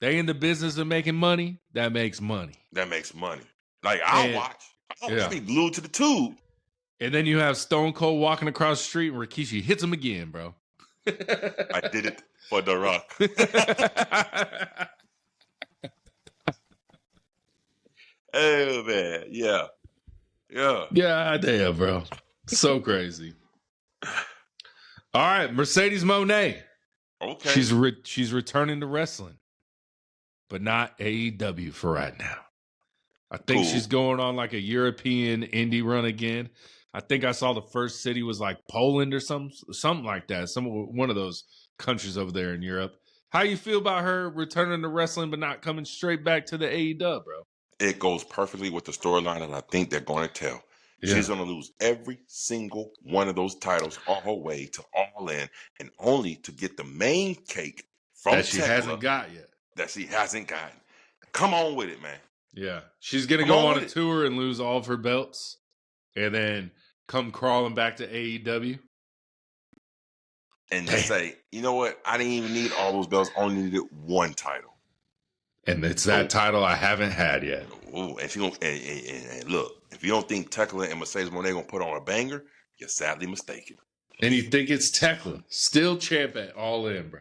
they in the business of making money. That makes money. That makes money. Like, I'll watch. Yeah. Be glued to the tube. And then you have Stone Cold walking across the street and Rikishi hits him again, bro. I did it for The Rock. Oh, man. Yeah. Yeah. Yeah, damn, bro. So crazy. All right, Mercedes Monet. Okay. She's returning to wrestling, but not AEW for right now. I think she's going on like a European indie run again. I think I saw the first city was like Poland or something like that. One of those countries over there in Europe. How you feel about her returning to wrestling but not coming straight back to the AEW, bro? It goes perfectly with the storyline, and I think they're going to tell. Yeah. She's going to lose every single one of those titles all her way to Allin, and only to get the main cake from that she hasn't got yet. That she hasn't gotten. Come on with it, man. Yeah. She's going to go on a tour and lose all of her belts, and then come crawling back to AEW. And just say, you know what? I didn't even need all those belts. Only needed one title. And it's that title I haven't had yet. Ooh, and she gonna and look, if you don't think Tekla and Mercedes Monet gonna put on a banger, you're sadly mistaken. And you think it's Tekla, still champ at All In, bro.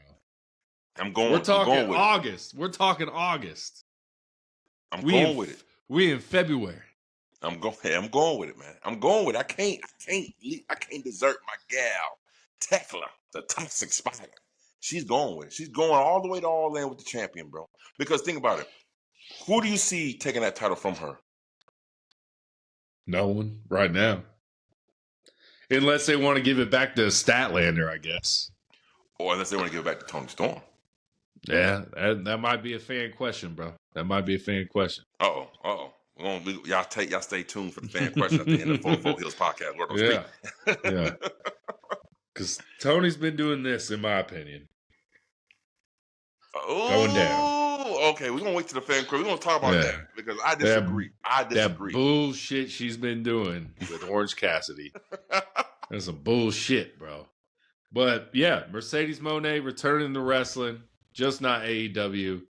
We're talking August. We're talking August. I'm going with it. We in February. I'm going with it, man. I'm going with it. I can't desert my gal, Tekla, the toxic spider. She's going with it. She's going all the way to All In with the champion, bro. Because think about it. Who do you see taking that title from her? No one right now. Unless they want to give it back to Statlander, I guess. Or unless they want to give it back to Toni Storm. Yeah, that might be a fan question, bro. That might be a fan question. Uh-oh. Y'all stay tuned for the fan question at the end of the Heelz podcast. Yeah. Because Tony's been doing this, in my opinion. Going down. Okay, we're going to wait to the fan crew. We're going to talk about that because I disagree. That bullshit she's been doing with Orange Cassidy. That's some bullshit, bro. But yeah, Mercedes Monet returning to wrestling, just not AEW.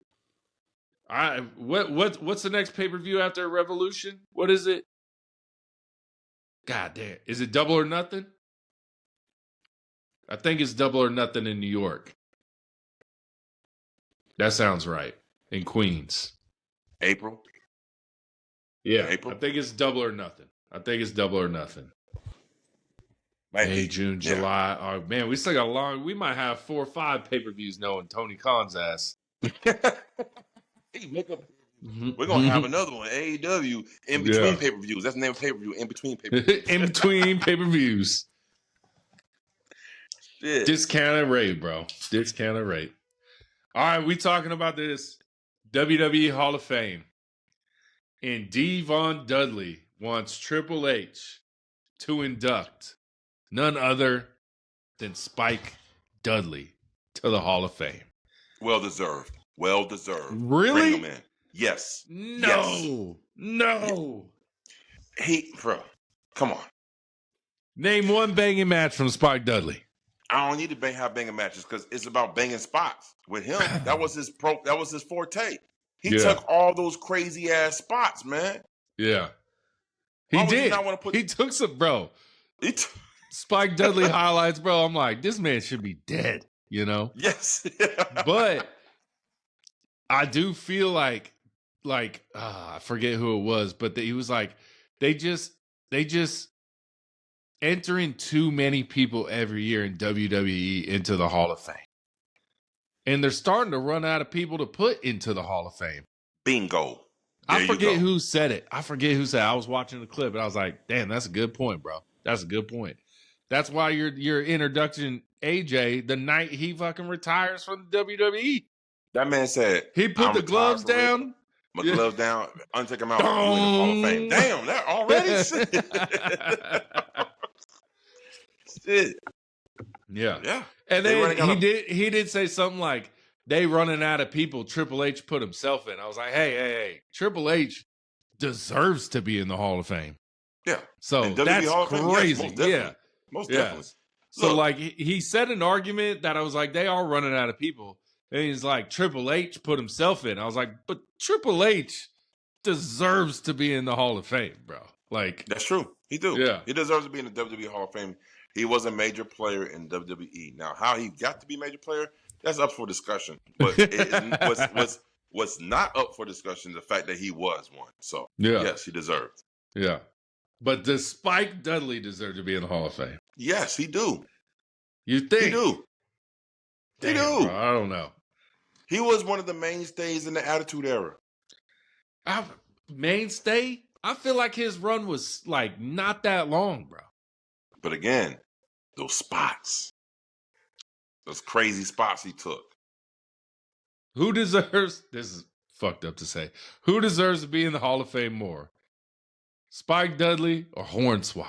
What's the next pay-per-view after Revolution? What is it? God damn. Is it Double or Nothing? I think it's Double or Nothing in New York. That sounds right. In Queens. April? Yeah. April? I think it's Double or Nothing. May, June, July. Oh, man, we still got we might have 4 or 5 pay-per-views knowing Tony Khan's ass. We're going to have another one, AEW, in between pay-per-views. That's the name of pay-per-view, in between pay-per-views. In between pay-per-views. Shit. Discounted rate, bro. Discounted rate. All right, we talking about this WWE Hall of Fame. And D. Von Dudley wants Triple H to induct none other than Spike Dudley to the Hall of Fame. Well deserved. Really? Bring him in. Yes. No. Bro, come on. Name one banging match from Spike Dudley. I don't need to have banging matches because it's about banging spots. With him, that was his forte. He took all those crazy ass spots, man. Yeah. He did. He took some, bro. Spike Dudley highlights, bro. I'm like, this man should be dead, you know? Yes. But I do feel like I forget who it was, but he was like, they just entering too many people every year in WWE into the Hall of Fame. And they're starting to run out of people to put into the Hall of Fame. Bingo. I forget who said it. I was watching the clip and I was like, damn, that's a good point, bro. That's a good point. That's why your introduction, AJ, the night he fucking retires from the WWE. That man said he put the gloves down. My gloves down. Take him out. You in the Hall of Fame. Damn, that already shit. Yeah. And then he did say something like, they running out of people Triple H put himself in. I was like, hey, Triple H deserves to be in the Hall of Fame. Yeah. So that's crazy. Yes, most definitely. So like he said an argument that I was like, they are running out of people. And he's like, Triple H put himself in. I was like, but Triple H deserves to be in the Hall of Fame, bro. Like, that's true. He do. Yeah. He deserves to be in the WWE Hall of Fame. He was a major player in WWE. Now, how he got to be a major player, that's up for discussion. But what's not up for discussion, the fact that he was one. So, yes, he deserved. Yeah. But does Spike Dudley deserve to be in the Hall of Fame? Yes, he do. You think? He do. Damn, he do. Bro, I don't know. He was one of the mainstays in the Attitude Era. Mainstay? I feel like his run was like not that long, bro. But again, those spots, those crazy spots he took. Who deserves, this is fucked up to say, who deserves to be in the Hall of Fame more? Spike Dudley or Hornswoggle?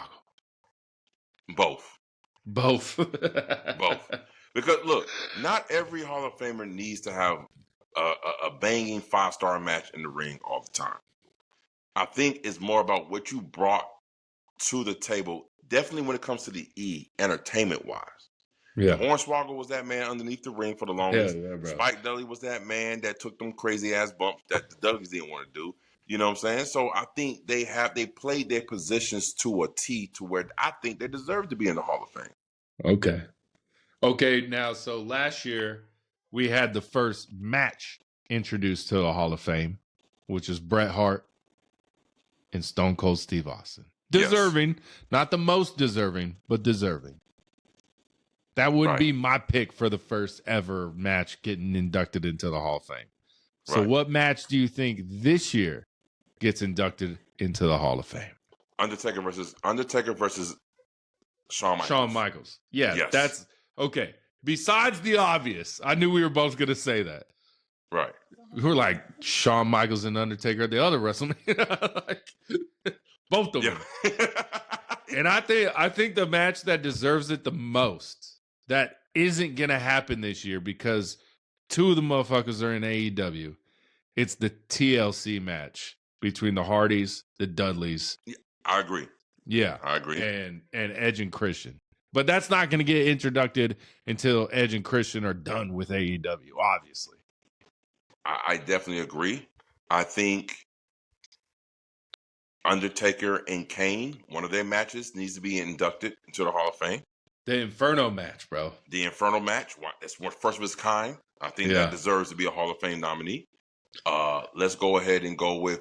Both. Both. Both. Because look, not every Hall of Famer needs to have a banging 5-star match in the ring all the time. I think it's more about what you brought to the table, definitely when it comes to the entertainment-wise. Yeah. Hornswoggle was that man underneath the ring for the longest. Yeah, bro. Spike Dudley was that man that took them crazy-ass bumps that the Dudleys didn't want to do. You know what I'm saying? So I think they played their positions to a T to where I think they deserve to be in the Hall of Fame. Okay, now, so last year we had the first match introduced to the Hall of Fame, which is Bret Hart and Stone Cold Steve Austin. Deserving, not the most deserving, but deserving. That would be my pick for the first ever match getting inducted into the Hall of Fame. So what match do you think this year gets inducted into the Hall of Fame? Undertaker versus Shawn Michaels. Shawn Michaels. Yeah, yes. That's okay. Besides the obvious, I knew we were both going to say that. Right. We were like Shawn Michaels and Undertaker at the other WrestleMania. Like, both of them. And I think the match that deserves it the most, that isn't going to happen this year because two of the motherfuckers are in AEW. It's the TLC match between the Hardys, the Dudleys. I agree. Yeah. I agree. And Edge and Christian. But that's not going to get introduced until Edge and Christian are done with AEW, obviously. I definitely agree. I think Undertaker and Kane, one of their matches, needs to be inducted into the Hall of Fame. The Inferno match, bro. The Inferno match. It's one first of its kind. I think that deserves to be a Hall of Fame nominee. Let's go ahead and go with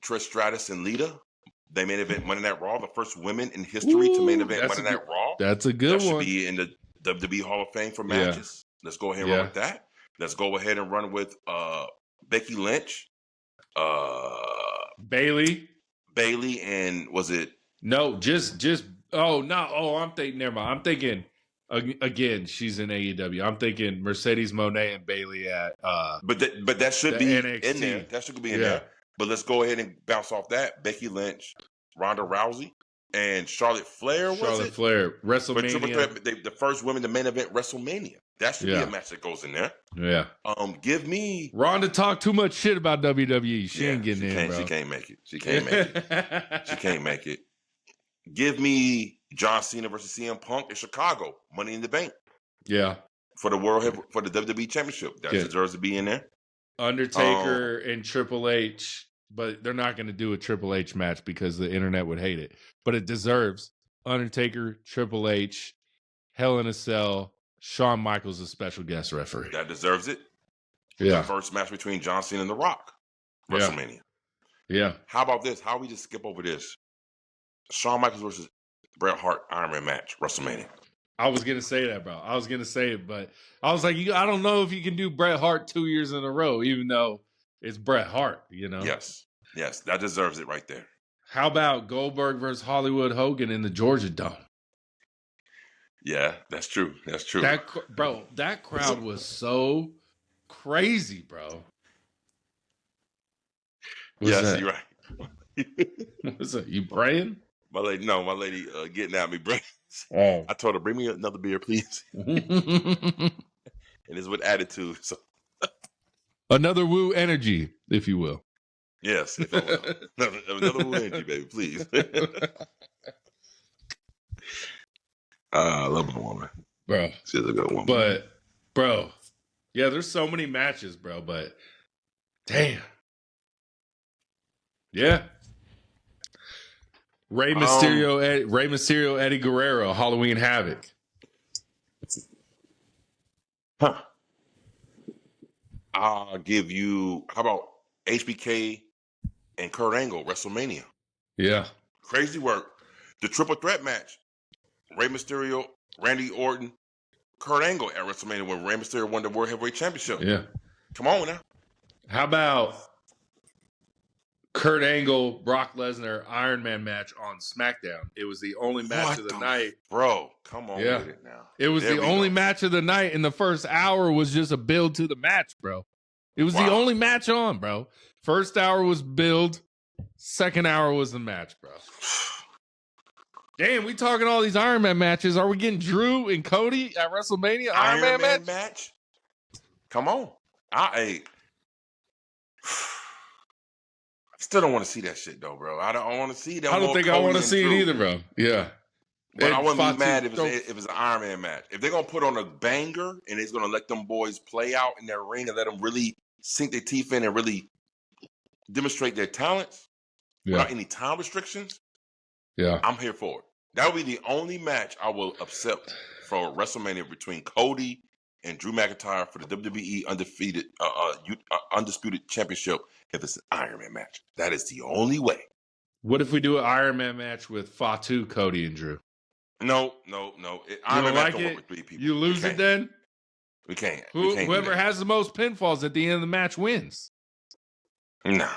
Trish Stratus and Lita. They main event Monday Night Raw, the first women in history to main event Monday Night Raw. That's a good one. That should be in the WWE Hall of Fame for matches. Let's go ahead and run with that. Let's go ahead and run with Becky Lynch, Bailey, and was it? No, just. Oh no! Oh, I'm thinking. Never mind. I'm thinking again. She's in AEW. I'm thinking Mercedes Monet and Bailey at. But that should be NXT. in there. That should be in there. But let's go ahead and bounce off that. Becky Lynch, Ronda Rousey, and Charlotte Flair. Flair, WrestleMania. The first women to main event WrestleMania. That should be a match that goes in there. Yeah. Give me Ronda talked too much shit about WWE. She ain't getting in, bro. She can't make it. She can't make it. Give me John Cena versus CM Punk in Chicago. Money in the Bank. Yeah. For the for the WWE Championship. That deserves to be in there. Undertaker and Triple H, but they're not going to do a Triple H match because the internet would hate it. But it deserves Undertaker, Triple H, Hell in a Cell, Shawn Michaels, a special guest referee. That deserves it. Yeah. The first match between John Cena and The Rock. WrestleMania. Yeah. How about this? How we just skip over this? Shawn Michaels versus Bret Hart Iron Man match, WrestleMania. I was going to say that, bro. I was going to say it, but I was like, I don't know if you can do Bret Hart 2 years in a row, even though it's Bret Hart, you know? Yes, that deserves it right there. How about Goldberg versus Hollywood Hogan in the Georgia Dome? Yeah, that's true. That crowd was so crazy, bro. Yes, you're right. What's that? You praying? My lady getting at me, bro. Oh. I told her, bring me another beer, please. And it's with attitude. So. Another woo energy, if you will. Yes, if I will. Another woo energy, baby, please. I love my woman. Bro. She's a good woman. But, bro, yeah, there's so many matches, bro, but damn. Yeah. Rey Mysterio, Eddie Guerrero, Halloween Havoc. Huh. I'll give you, how about HBK and Kurt Angle, WrestleMania? Yeah. Crazy work. The triple threat match, Rey Mysterio, Randy Orton, Kurt Angle at WrestleMania when Rey Mysterio won the World Heavyweight Championship. Yeah. Come on now. How about Kurt Angle, Brock Lesnar, Iron Man match on SmackDown? It was the only match of the night. Bro, come on with it now. It was the only match of the night, and the first hour was just a build to the match, bro. It was the only match on, bro. First hour was build. Second hour was the match, bro. Damn, we talking all these Iron Man matches. Are we getting Drew and Cody at WrestleMania? Iron Man match? Come on. I still don't want to see that shit, though, bro. I don't want to see that. I don't think I want to see it either, bro. Yeah. But I wouldn't be mad if it's an Iron Man match. If they're going to put on a banger and it's going to let them boys play out in their ring and let them really sink their teeth in and really demonstrate their talents without any time restrictions, I'm here for it. That would be the only match I will accept for WrestleMania between Cody and Drew McIntyre for the WWE undisputed championship if it's an Iron Man match. That is the only way. What if we do an Iron Man match with Fatu, Cody, and Drew? No. Iron Man match don't work with 3 people. You lose it then? We can't. Whoever has the most pinfalls at the end of the match wins. Nah.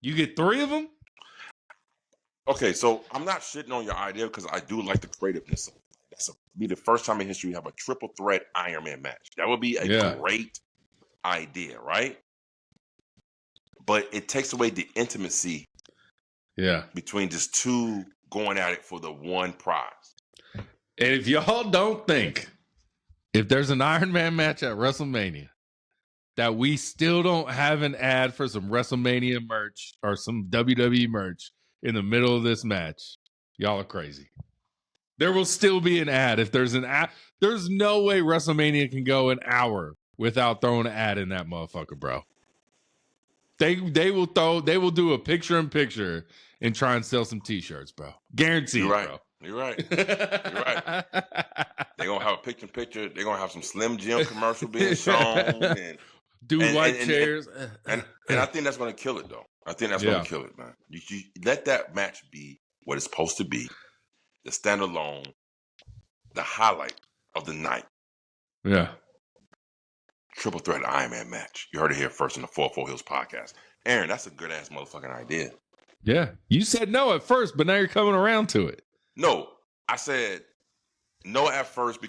You get 3 of them? Okay, so I'm not shitting on your idea because I do like the creativeness of it. That's be the first time in history we have a triple threat Iron Man match. That would be a great idea, right? But it takes away the intimacy between just 2 going at it for the one prize. And if y'all don't think if there's an Iron Man match at WrestleMania that we still don't have an ad for some WrestleMania merch or some WWE merch in the middle of this match, y'all are crazy. There will still be an ad. If there's an ad, there's no way WrestleMania can go an hour without throwing an ad in that motherfucker, bro. They will do a picture-in-picture and try and sell some t-shirts, bro. Guaranteed, bro. You're right. They're gonna have a picture-in-picture. They're gonna have some Slim Jim commercial being shown and white chairs. And I think that's gonna kill it, though. I think that's going to kill it, man. You let that match be what it's supposed to be, the standalone, the highlight of the night. Yeah. Triple threat Iron Man match. You heard it here first on the 404 Heelz podcast. Aaron, that's a good-ass motherfucking idea. Yeah. You said no at first, but now you're coming around to it. No. I said no at first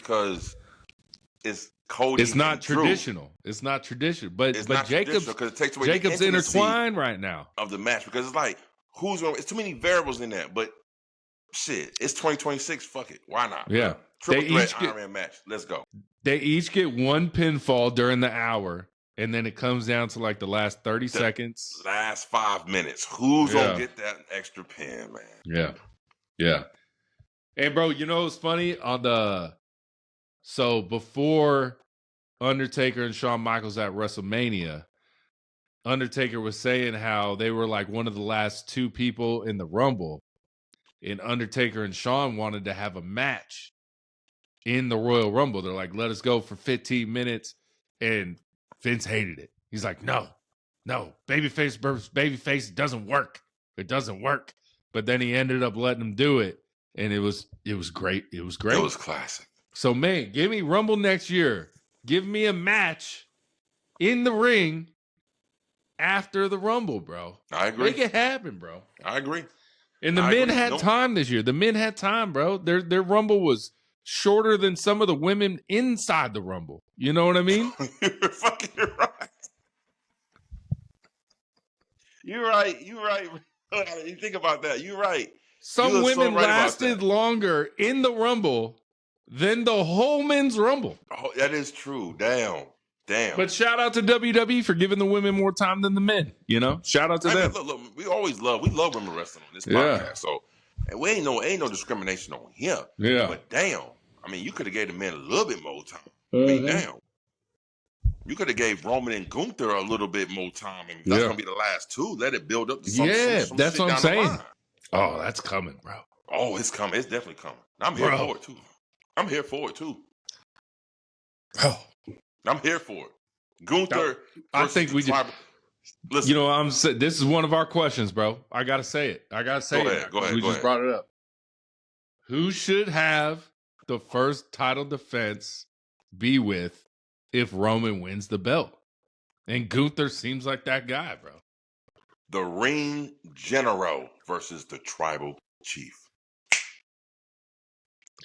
it's Cody. It's not traditional. It's not traditional. But Jacob's because it takes away Jacob's intertwined right now of the match because it's like it's too many variables in that. But shit, it's 2026. Fuck it, why not? Yeah, triple threat Iron Man match. Let's go. They each get 1 pinfall during the hour, and then it comes down to like the last 30 seconds, last 5 minutes. Who's gonna get that extra pin, man? Yeah. Hey, bro, you know what's funny So before Undertaker and Shawn Michaels at WrestleMania, Undertaker was saying how they were like one of the last 2 people in the Rumble, and Undertaker and Shawn wanted to have a match in the Royal Rumble. They're like, let us go for 15 minutes, and Vince hated it. He's like, no, babyface versus babyface, it doesn't work. But then he ended up letting them do it, and it was great. It was great. It was classic. So, man, give me Rumble next year. Give me a match in the ring after the Rumble, bro. I agree. Make it happen, bro. I agree. And the men had time this year. The men had time, bro. Their Rumble was shorter than some of the women inside the Rumble. You know what I mean? You're fucking right. You're right. You think about that. You're right. Some women lasted longer in the Rumble than the whole men's Rumble. Oh, that is true. Damn. But shout out to WWE for giving the women more time than the men. You know, shout out to them. Look, we love women wrestling on this podcast. So, and we ain't no discrimination on here. Yeah. But damn, I mean, you could have gave the men a little bit more time. I mean, damn. You could have gave Roman and Gunther a little bit more time, and that's gonna be the last 2. Let it build up to some that's what I'm saying. Oh, that's coming, bro. Oh, it's coming. It's definitely coming. I'm here for it too. I'm here for it too. Bro. I'm here for it. Gunther I versus think the we tribal. Listen, you know, this is one of our questions, bro. I gotta say it. I gotta say it. Go ahead. We just brought it up. Who should have the first title defense be with if Roman wins the belt? And Gunther seems like that guy, bro. The Ring General versus the Tribal Chief.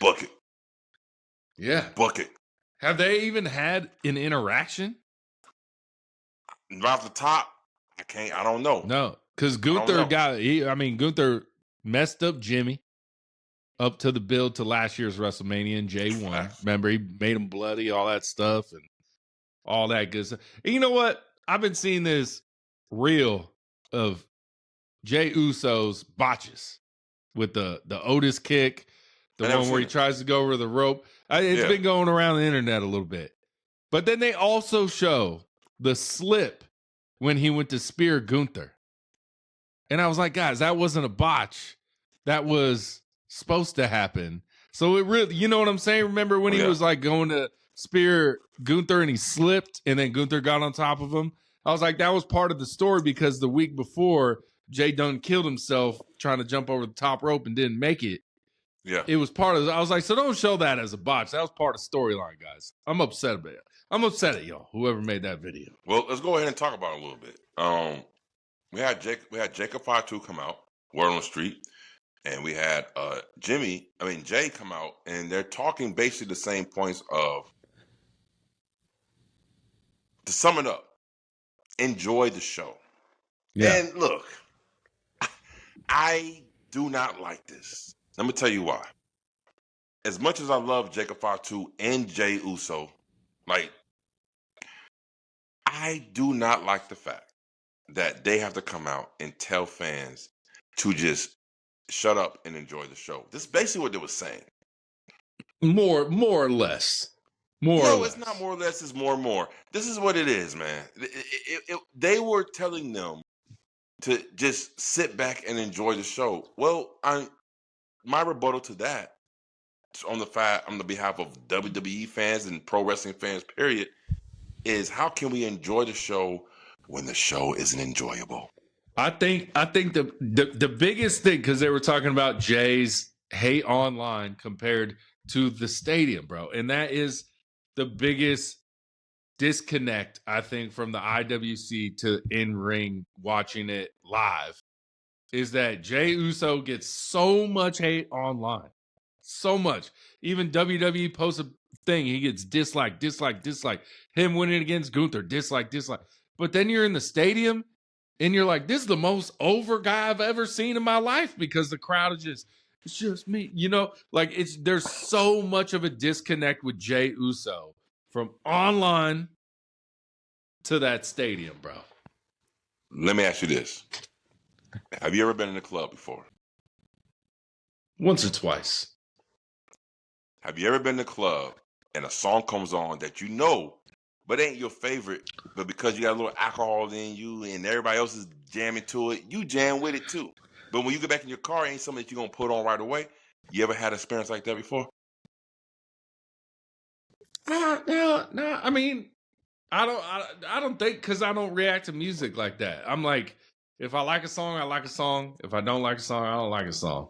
Bucket. Yeah. Bucket. Have they even had an interaction? Right off the top, I don't know. No, because Gunther Gunther messed up Jimmy up to the build to last year's WrestleMania and Jey won. Remember, he made him bloody, all that stuff, and all that good stuff. And you know what? I've been seeing this reel of Jey Uso's botches with the Otis kick, the one where he tries to go over the rope. It's been going around the internet a little bit. But then they also show the slip when he went to spear Gunther. And I was like, guys, that wasn't a botch. That was supposed to happen. So it really, you know what I'm saying? Remember when he was like going to spear Gunther and he slipped and then Gunther got on top of him? I was like, that was part of the story because the week before, Jay Dunn killed himself trying to jump over the top rope and didn't make it. Yeah. It was part of I was like, so don't show that as a botch. That was part of the storyline, guys. I'm upset about it. I'm upset at y'all, whoever made that video. Well, let's go ahead and talk about it a little bit. We had Jacob Fatu come out, Word on the Street, and we had Jay come out, and they're talking basically the same points of, to sum it up, enjoy the show. Yeah. And look, I do not like this. Let me tell you why. As much as I love Jacob Fatu and Jey Uso, I do not like the fact that they have to come out and tell fans to just shut up and enjoy the show. This is basically what they were saying. More or less. It's not more or less. It's more and more. This is what it is, man. They were telling them to just sit back and enjoy the show. Well, my rebuttal to that, on the behalf of WWE fans and pro wrestling fans, period, is how can we enjoy the show when the show isn't enjoyable? I think the biggest thing, because they were talking about Jay's hate online compared to the stadium, bro, and that is the biggest disconnect, I think, from the IWC to in-ring watching it live, is that Jey Uso gets so much hate online. So much. Even WWE posts a thing, he gets dislike. Him winning against Gunther, dislike. But then you're in the stadium, and you're like, this is the most over guy I've ever seen in my life, because the crowd is it's just me. You know, like there's so much of a disconnect with Jey Uso from online to that stadium, bro. Let me ask you this. Have you ever been in a club before? Once or twice. Have you ever been in a club and a song comes on that you know, but ain't your favorite, but because you got a little alcohol in you and everybody else is jamming to it, you jam with it too. But when you get back in your car, it ain't something that you're going to put on right away. You ever had an experience like that before? No. I mean, I don't think, because I don't react to music like that. I'm like, if I like a song, I like a song. If I don't like a song, I don't like a song.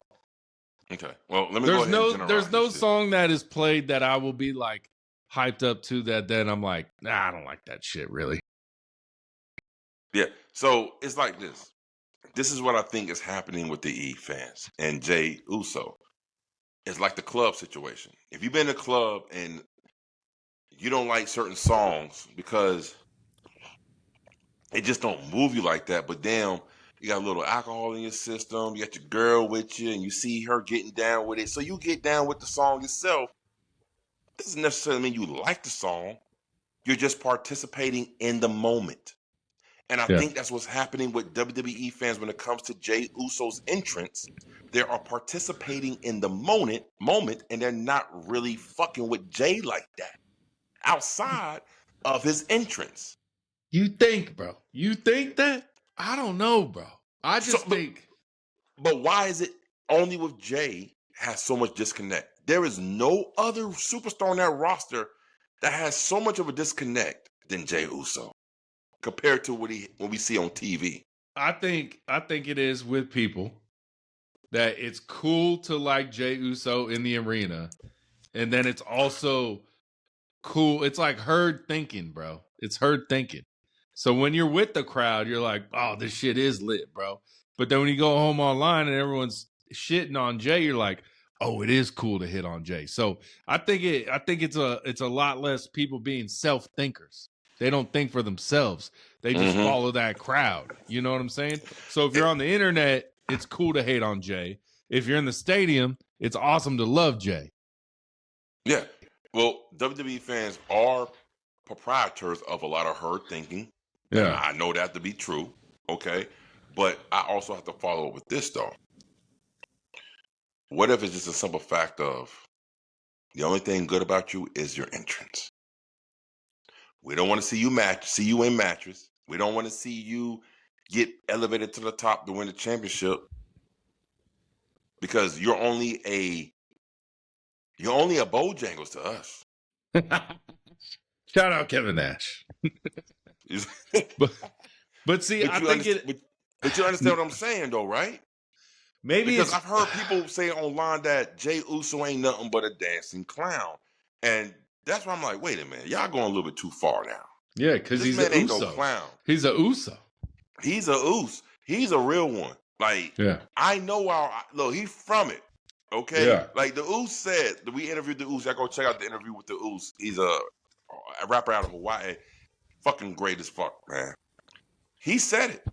Okay. Well, let me go ahead and generalize. There's no song that is played that I will be like hyped up to that then I'm like, nah, I don't like that shit, really. Yeah. So it's like this. This is what I think is happening with the E fans and Jey Uso. It's like the club situation. If you've been in a club and you don't like certain songs because it just don't move you like that, but damn, you got a little alcohol in your system, you got your girl with you, and you see her getting down with it, so you get down with the song itself. It doesn't necessarily mean you like the song. You're just participating in the moment. And I think that's what's happening with WWE fans when it comes to Jey Uso's entrance. They are participating in the moment, and they're not really fucking with Jey like that outside of his entrance. You think, bro? You think that? I don't know, bro. I just think. But why is it only with Jey has so much disconnect? There is no other superstar on that roster that has so much of a disconnect than Jey Uso compared to what we see on TV. I think it is with people that it's cool to like Jey Uso in the arena, and then it's also cool. It's like herd thinking, bro. It's herd thinking. So when you're with the crowd, you're like, oh, this shit is lit, bro. But then when you go home online and everyone's shitting on Jey, you're like, oh, it is cool to hit on Jey. So I think it's a lot less people being self-thinkers. They don't think for themselves. They just follow that crowd. You know what I'm saying? So if you're on the internet, it's cool to hate on Jey. If you're in the stadium, it's awesome to love Jey. Yeah. Well, WWE fans are proprietors of a lot of herd thinking. Yeah. I know that to be true. Okay. But I also have to follow up with this, though. What if it's just a simple fact of the only thing good about you is your entrance? We don't want to see you in mattress. We don't want to see you get elevated to the top to win the championship because you're only a Bojangles to us. Shout out Kevin Nash. but see, but you understand what I'm saying, though, right? Maybe because I've heard people say online that Jey Uso ain't nothing but a dancing clown, and that's why I'm like, wait a minute, y'all going a little bit too far now. Yeah, because he's an Uso. No clown. He's a Uso. He's a Uso. He's a real one. Like, yeah. I know look, he's from it. Okay? Yeah. Like the Uso said, we interviewed the Uso. I go check out the interview with the Uso. He's a rapper out of Hawaii. Fucking great as fuck, man. He said it.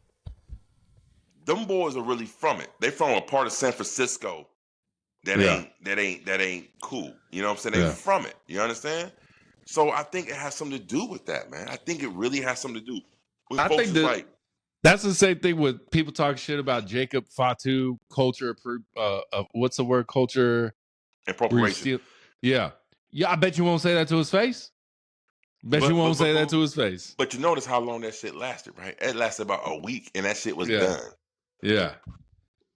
Them boys are really from it. They from a part of San Francisco that ain't cool. You know what I'm saying? They from it. You understand? So I think it has something to do with that, man. I think it really has something to do. I think that's the same thing with people talking shit about Jacob Fatu culture. What's the word? Culture appropriation. Yeah. I bet you won't say that to his face. You won't say that to his face. But you notice how long that shit lasted, right? It lasted about a week, and that shit was done. Yeah.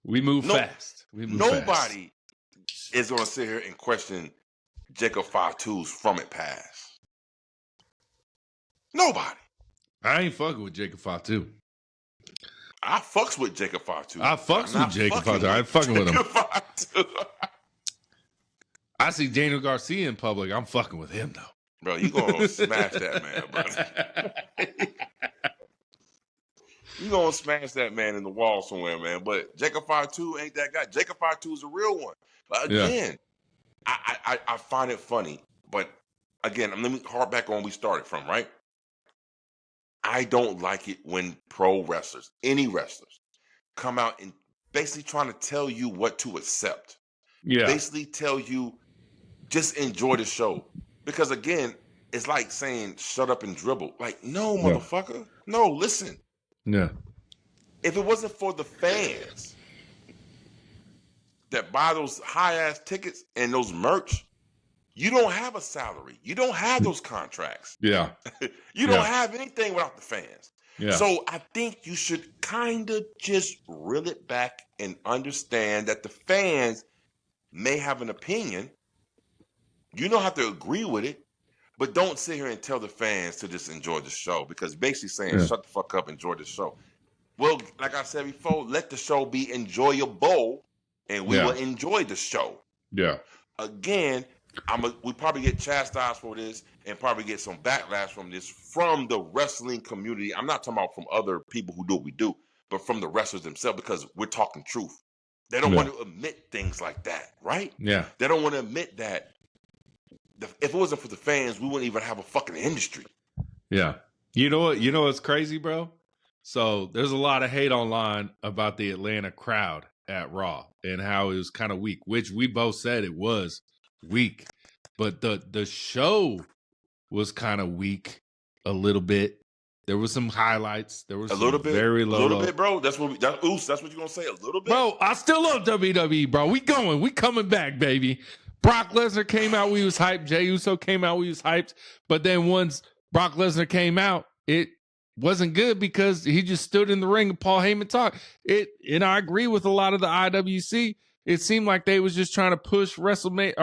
We move fast. Nobody is going to sit here and question Jacob Fatu's from it past. Nobody. I ain't fucking with Jacob Fatu. I fucks with Jacob Fatu. I fucks with Jacob Fatu. I ain't fucking with him. I see Daniel Garcia in public. I'm fucking with him, though. Bro, you gonna smash that man, bro. You gonna smash that man in the wall somewhere, man. But Jacob Fatu ain't that guy. Jacob Fatu is a real one. But again, I find it funny. But again, let me harp back on where we started from, right? I don't like it when pro wrestlers, any wrestlers, come out and basically trying to tell you what to accept. Yeah. Basically tell you, just enjoy the show. Because again, it's like saying, shut up and dribble. Like, no, motherfucker. No, listen. Yeah. If it wasn't for the fans that buy those high-ass tickets and those merch, you don't have a salary. You don't have those contracts. Yeah. You don't have anything without the fans. Yeah. So I think you should kind of just reel it back and understand that the fans may have an opinion. You don't have to agree with it, but don't sit here and tell the fans to just enjoy the show, because basically saying, shut the fuck up, enjoy the show. Well, like I said before, let the show be enjoyable, and we will enjoy the show. Yeah. Again, we probably get chastised for this and probably get some backlash from this from the wrestling community. I'm not talking about from other people who do what we do, but from the wrestlers themselves, because we're talking truth. They don't want to admit things like that, right? Yeah. They don't want to admit that. If it wasn't for the fans, we wouldn't even have a fucking industry. Yeah. You know what? You know what's crazy, bro? So there's a lot of hate online about the Atlanta crowd at Raw and how it was kind of weak, which we both said it was weak. But the show was kind of weak a little bit. There was some highlights. There was a little bit, very low. A little bit, bro. That's what that's what you're gonna say. A little bit, bro. I still love WWE, bro. We coming back, baby. Brock Lesnar came out, we was hyped. Jey Uso came out, we was hyped. But then once Brock Lesnar came out, it wasn't good because he just stood in the ring and Paul Heyman talked. And I agree with a lot of the IWC. It seemed like they was just trying to push WrestleMania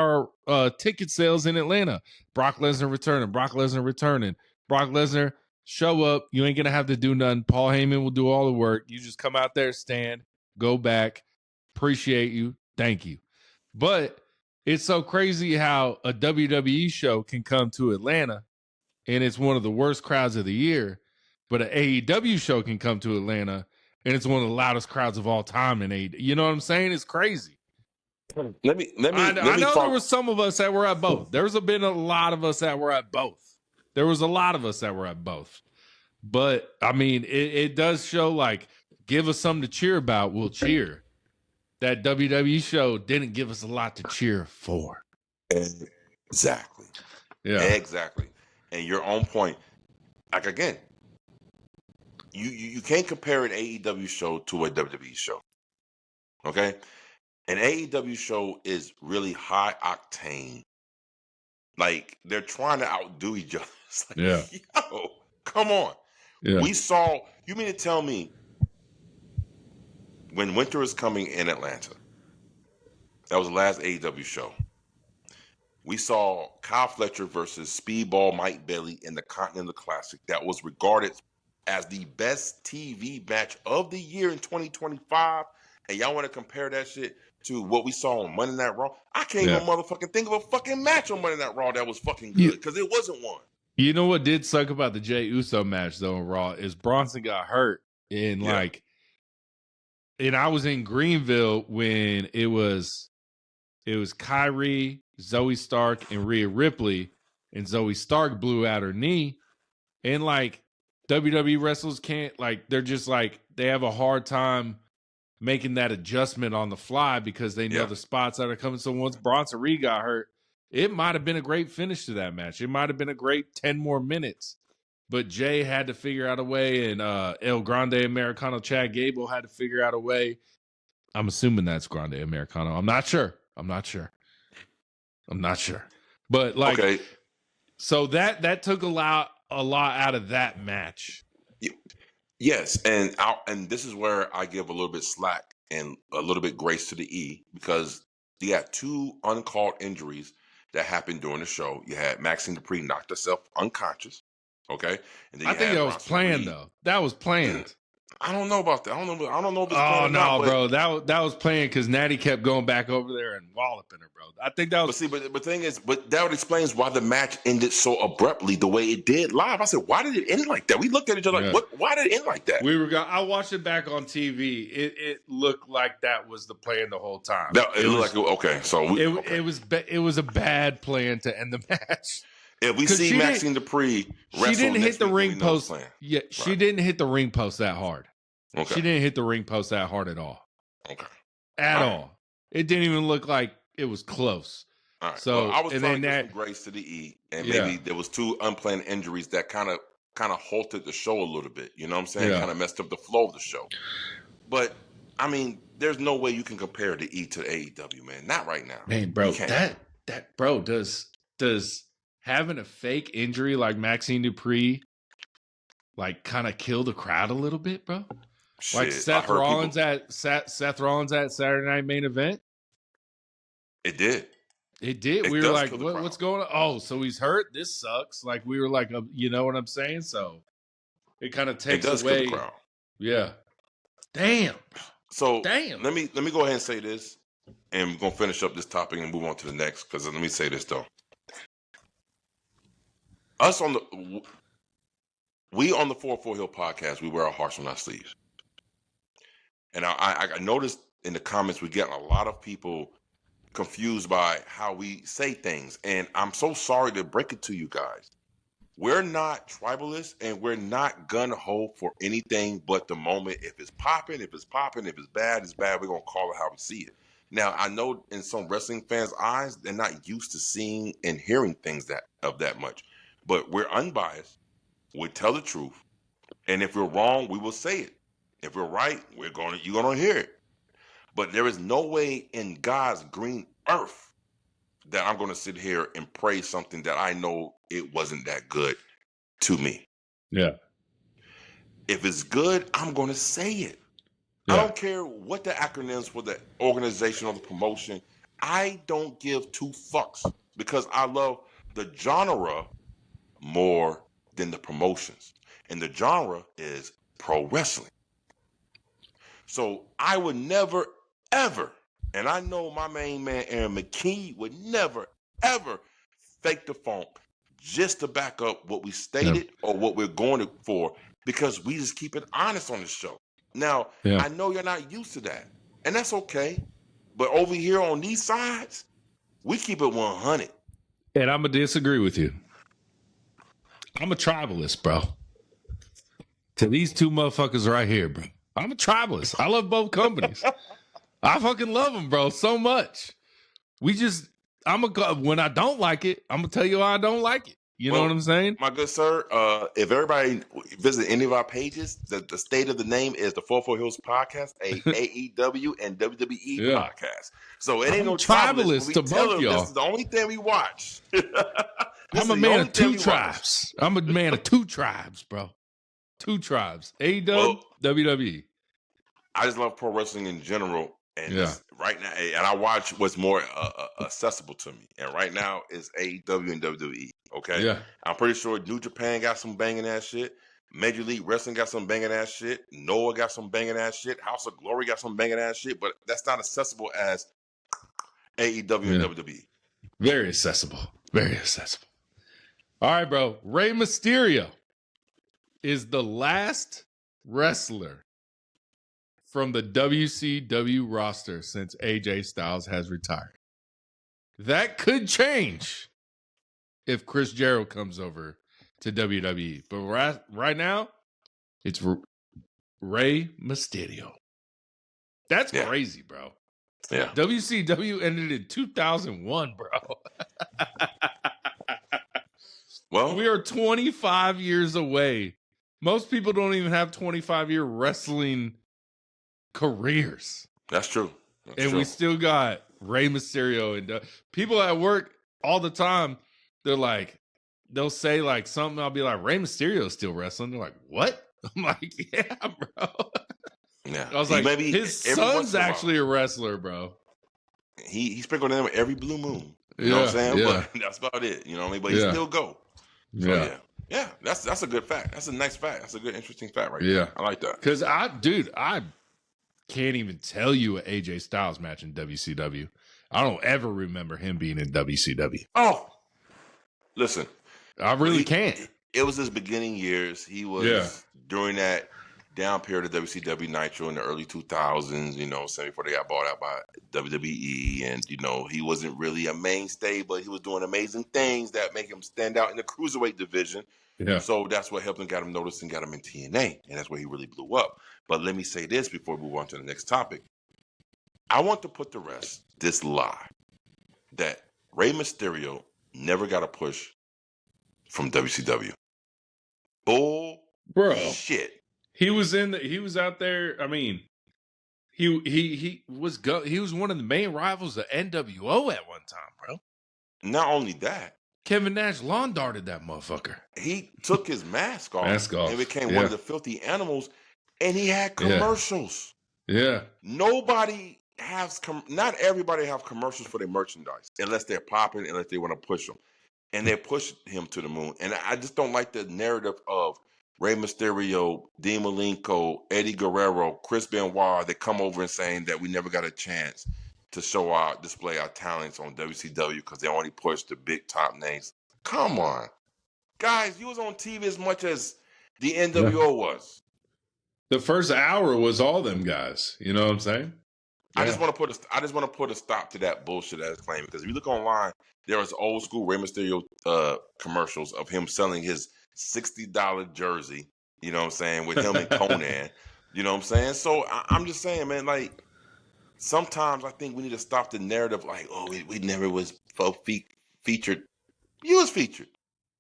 or ticket sales in Atlanta. Brock Lesnar returning, Brock Lesnar returning. Brock Lesnar, show up. You ain't going to have to do nothing. Paul Heyman will do all the work. You just come out there, stand, go back. Appreciate you. Thank you. But it's so crazy how a WWE show can come to Atlanta and it's one of the worst crowds of the year, but an AEW show can come to Atlanta and it's one of the loudest crowds of all time in AEW. You know what I'm saying? It's crazy. I know there were some of us that were at both. There's been a lot of us that were at both. There was a lot of us that were at both. But, I mean, it does show, like, give us something to cheer about, we'll cheer. That WWE show didn't give us a lot to cheer for. Exactly. Yeah. Exactly. And you're on point. Like, again, you can't compare an AEW show to a WWE show. Okay? An AEW show is really high octane. Like, they're trying to outdo each other. It's like, yo, come on. Yeah. You mean to tell me when Winter is Coming in Atlanta, that was the last AEW show, we saw Kyle Fletcher versus Speedball Mike Bailey in the Continental Classic that was regarded as the best TV match of the year in 2025, and y'all want to compare that shit to what we saw on Monday Night Raw? I can't even motherfucking think of a fucking match on Monday Night Raw that was fucking good, because it wasn't one. You know what did suck about the Jey Uso match, though, in Raw, is Bronson got hurt, and and I was in Greenville when it was Kyrie, Zoe Stark, and Rhea Ripley, and Zoe Stark blew out her knee, and like WWE wrestlers can't, like, they're just like, they have a hard time making that adjustment on the fly because they know the spots that are coming. So once Bronson Reed got hurt, it might have been a great finish to that match. It might have been a great 10 more minutes, but Jay had to figure out a way, and El Grande Americano Chad Gable had to figure out a way. I'm assuming that's Grande Americano. I'm not sure. But like, so that took a lot out of that match. Yes, and this is where I give a little bit slack and a little bit grace to the E, because you had two uncalled injuries that happened during the show. You had Maxine Dupree knocked herself unconscious, okay? And then I think that was planned, though. That was planned. I don't know about that. I don't know if it's planned or not, bro. That was planned because Natty kept going back over there and walloping her, bro. I think that was. But the thing is, that explains why the match ended so abruptly the way it did live. I said, why did it end like that? We looked at each other like, what? Why did it end like that? I watched it back on TV. It looked like that was the plan the whole time. It looked like okay. So it was a bad plan to end the match. If we see Maxine Dupree, she didn't hit the ring post. Yeah, she didn't hit the ring post that hard. Okay. She didn't hit the ring post that hard at all. Okay. At all. It didn't even look like it was close. All right. So I was trying to give some grace to the E, and maybe there was two unplanned injuries that kind of halted the show a little bit. You know what I'm saying? Kind of messed up the flow of the show. But I mean, there's no way you can compare the E to the AEW, man. Not right now. Man, bro, does having a fake injury like Maxine Dupree like kind of kill the crowd a little bit, bro? Shit, like Seth Rollins at Saturday Night Main Event? It did. We were like, what's going on? Oh, so he's hurt? This sucks. Like, we were like, you know what I'm saying? So it kind of takes away. Kill the crowd. Yeah. Damn. So let me go ahead and say this, and we're gonna finish up this topic and move on to the next. Because let me say this though. We on the 404 Hill podcast, we wear our hearts on our sleeves. And I noticed in the comments we get a lot of people confused by how we say things. And I'm so sorry to break it to you guys. We're not tribalists, and we're not gung-ho for anything but the moment. If it's popping, if it's bad, it's bad. We're going to call it how we see it. Now, I know in some wrestling fans' eyes, they're not used to seeing and hearing things that much. But we're unbiased. We tell the truth. And if we're wrong, we will say it. If we're right, you're going to hear it. But there is no way in God's green earth that I'm going to sit here and praise something that I know it wasn't that good to me. Yeah. If it's good, I'm going to say it. Yeah. I don't care what the acronyms for the organization or the promotion. I don't give two fucks because I love the genre more than the promotions. And the genre is pro wrestling. So I would never, ever, and I know my main man, Aaron McKee, would never, ever fake the funk just to back up what we stated or what we're going for, because we just keep it honest on the show. Now, I know you're not used to that, and that's okay. But over here on these sides, we keep it 100. And I'm going to disagree with you. I'm a tribalist, bro. To these two motherfuckers right here, bro. I'm a tribalist. I love both companies. I fucking love them, bro, so much. When I don't like it, I'm going to tell you why I don't like it. You know what I'm saying? My good sir, if everybody visit any of our pages, the state of the name is the 44 Heelz Podcast, a AEW and WWE podcast. So it ain't no tribalist to both y'all. This is the only thing we watch. I'm a man of two tribes. I'm a man of two tribes, bro. Two tribes. AEW, WWE. I just love pro wrestling in general. And right now, and I watch what's more accessible to me. And right now is AEW and WWE. Okay? Yeah. I'm pretty sure New Japan got some banging ass shit. Major League Wrestling got some banging ass shit. Noah got some banging ass shit. House of Glory got some banging ass shit. But that's not accessible as AEW and WWE. Very accessible. Very accessible. All right, bro. Rey Mysterio is the last wrestler from the WCW roster since AJ Styles has retired. That could change if Chris Jericho comes over to WWE. But right now, it's Rey Mysterio. That's crazy, bro. Yeah. WCW ended in 2001, bro. Well, we are 25 years away. Most people don't even have 25-year wrestling careers. That's true. We still got Rey Mysterio. And people at work all the time, they'll say like something. I'll be like, Rey Mysterio is still wrestling. They're like, what? I'm like, yeah, bro. Yeah. I was like, maybe his son's actually a wrestler, bro. He sprinkled in every blue moon. You know what I'm saying? Yeah. But that's about it. You know what I mean? But he still go. So, yeah. That's a good fact. That's a nice fact. That's a good, interesting fact right there. I like that. Because I can't even tell you an AJ Styles match in WCW. I don't ever remember him being in WCW. Oh, listen. I really can't. It was his beginning years. He was during that down period of WCW Nitro in the early 2000s, you know, before they got bought out by WWE. And, you know, he wasn't really a mainstay, but he was doing amazing things that make him stand out in the cruiserweight division. Yeah. So that's what helped him, got him noticed and got him in TNA. And that's where he really blew up. But let me say this before we move on to the next topic. I want to put to rest this lie that Rey Mysterio never got a push from WCW. Bull shit. He was out there. I mean, he was one of the main rivals of NWO at one time, bro. Not only that, Kevin Nash lawn darted that motherfucker. He took his mask off and became one of the filthy animals, and he had commercials. Yeah. Not everybody have commercials for their merchandise unless they're popping, unless they want to push them. And they push him to the moon. And I just don't like the narrative of Rey Mysterio, Dean Malenko, Eddie Guerrero, Chris Benoit. They come over and saying that we never got a chance to display our talents on WCW because they only push the big top names. Come on. Guys, you was on TV as much as the NWO was. The first hour was all them guys. You know what I'm saying? Yeah. I just want to put a stop to that bullshit ass claim, because if you look online, there was old school Rey Mysterio commercials of him selling his $60 jersey, you know what I'm saying, with him and Conan. You know what I'm saying? So I'm just saying, man, like, sometimes I think we need to stop the narrative like, oh, we never was featured. You was featured.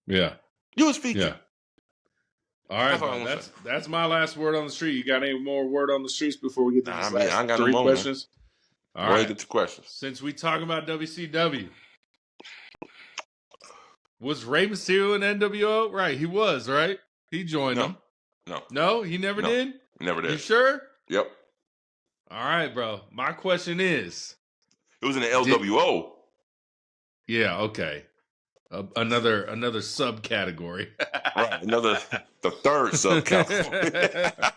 Yeah. You was featured. Yeah. All right, that's my last word on the street. You got any more word on the streets before we get to these last three questions? All right, get to questions. Since we talking about WCW, was Rey Mysterio in NWO? Right, he was, right? He joined them. No. No, he never did? Never did. You sure? Yep. All right, bro. My question is. It was in the LWO. Yeah, okay. Another subcategory. Right. The third subcategory.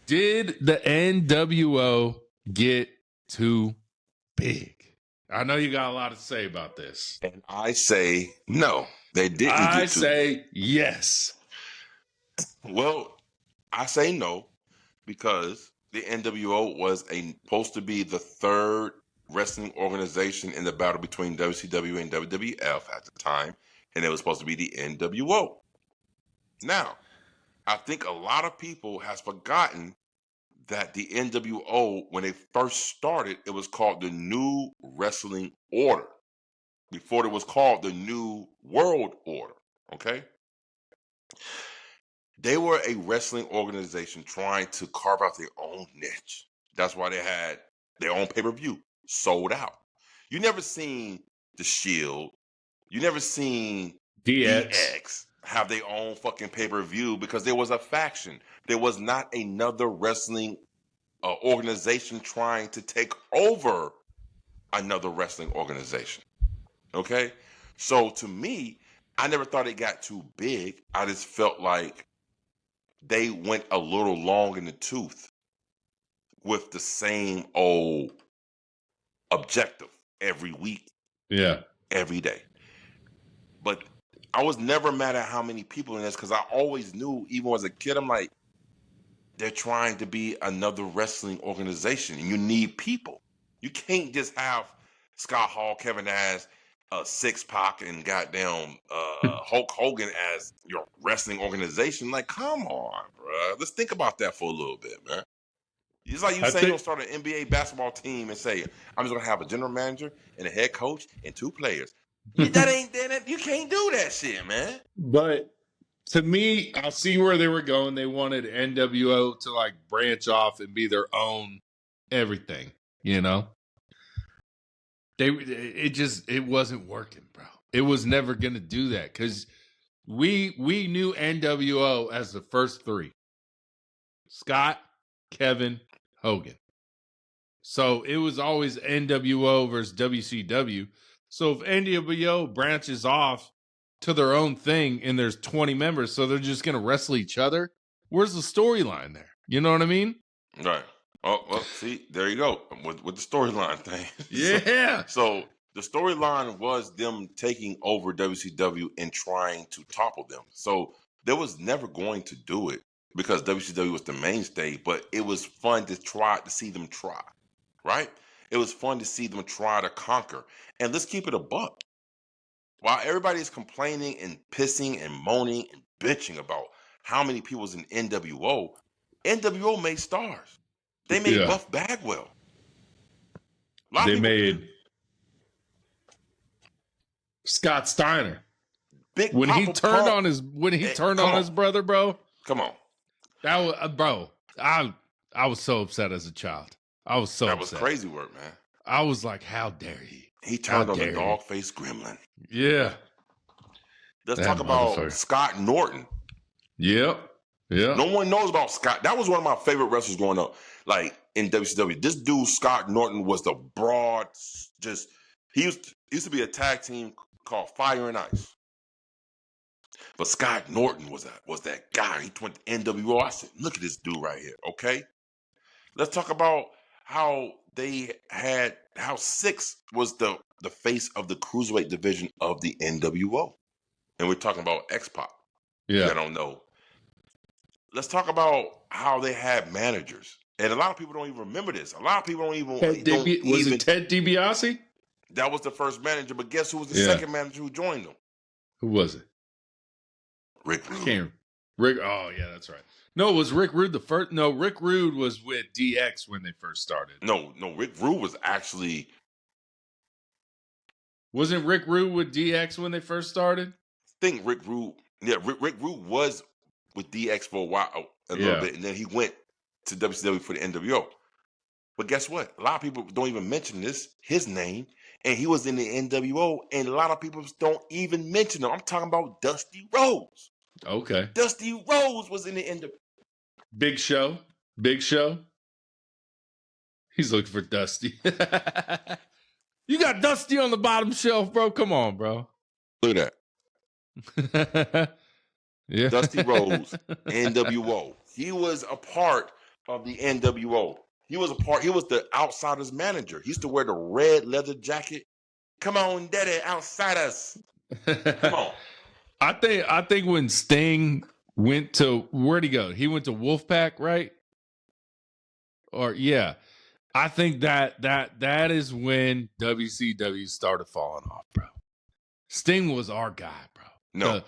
Did the NWO get too big? I know you got a lot to say about this. And I say no, they didn't get too big. I say yes. Well, I say no because the NWO was supposed to be the third wrestling organization in the battle between WCW and WWF at the time, and it was supposed to be the NWO. Now, I think a lot of people has forgotten that the NWO, when it first started, it was called the New Wrestling Order before it was called the New World Order, okay? They were a wrestling organization trying to carve out their own niche. That's why they had their own pay-per-view, sold out. You never seen The Shield. You never seen DX have their own fucking pay-per-view because there was a faction. There was not another wrestling organization trying to take over another wrestling organization. Okay? So to me, I never thought it got too big. I just felt like they went a little long in the tooth with the same old objective every week. Yeah. Every day. But I was never mad at how many people in this because I always knew, even as a kid, I'm like, they're trying to be another wrestling organization, and you need people. You can't just have Scott Hall, Kevin Nash, Six-Pac, and goddamn Hulk Hogan as your wrestling organization. Like, come on, bro. Let's think about that for a little bit, man. It's like you say you'll start an NBA basketball team and say, I'm just going to have a general manager and a head coach and 2 players. You can't do that shit, man. But to me, I see where they were going. They wanted NWO to like branch off and be their own everything, you know? It wasn't working, bro. It was never gonna do that because we knew NWO as the first 3. Scott, Kevin, Hogan. So it was always NWO versus WCW. So if NWO branches off to their own thing and there's 20 members, so they're just going to wrestle each other, where's the storyline there? You know what I mean? Right. Oh, well, see, there you go with the storyline thing. Yeah. So the storyline was them taking over WCW and trying to topple them. So there was never going to do it because WCW was the mainstay, but it was fun to see them try. Right? It was fun to see them try to conquer. And let's keep it a buck. While everybody's complaining and pissing and moaning and bitching about how many people was in NWO, NWO made stars. They made Buff Bagwell. They made Scott Steiner. When he turned on his brother, bro. Come on. That was bro. I was so upset as a child. I was so upset. That was crazy work, man. I was like, how dare he? He turned on the dog-faced gremlin. Yeah. Let's talk about Scott Norton. Yep. Yeah. No one knows about Scott. That was one of my favorite wrestlers growing up, like in WCW. This dude, Scott Norton, was the broad, he used to be a tag team called Fire and Ice. But Scott Norton was that guy. He went to NWO. I said, look at this dude right here, okay? Let's talk about how Six was the face of the cruiserweight division of the NWO. And we're talking about X-Pac. Yeah. I don't know. Let's talk about how they had managers. And a lot of people don't even remember this. A lot of people don't even... Was it Ted DiBiase? That was the first manager, but guess who was the second manager who joined them? Who was it? Rick Rude. Oh, yeah, that's right. No, was Rick Rude the first? No, Rick Rude was with DX when they first started. No, Rick Rude was actually... Wasn't Rick Rude with DX when they first started? I think Rick Rude... Yeah, Rick Rude was with DX for a while, a little bit, and then he went to WCW for the NWO. But guess what? A lot of people don't even mention his name, and he was in the NWO, and a lot of people don't even mention him. I'm talking about Dusty Rhodes. Okay. Dusty Rhodes was in the NWO. Big Show. He's looking for Dusty. You got Dusty on the bottom shelf, bro. Come on, bro. Look at that. Yeah. Dusty Rhodes, NWO. He was a part of the NWO. He was the outsiders manager. He used to wear the red leather jacket. Come on, daddy, outsiders. Come on. I think when Sting went to, where'd he go? He went to Wolfpack, right? Or yeah. I think that is when WCW started falling off, bro. Sting was our guy, bro. No.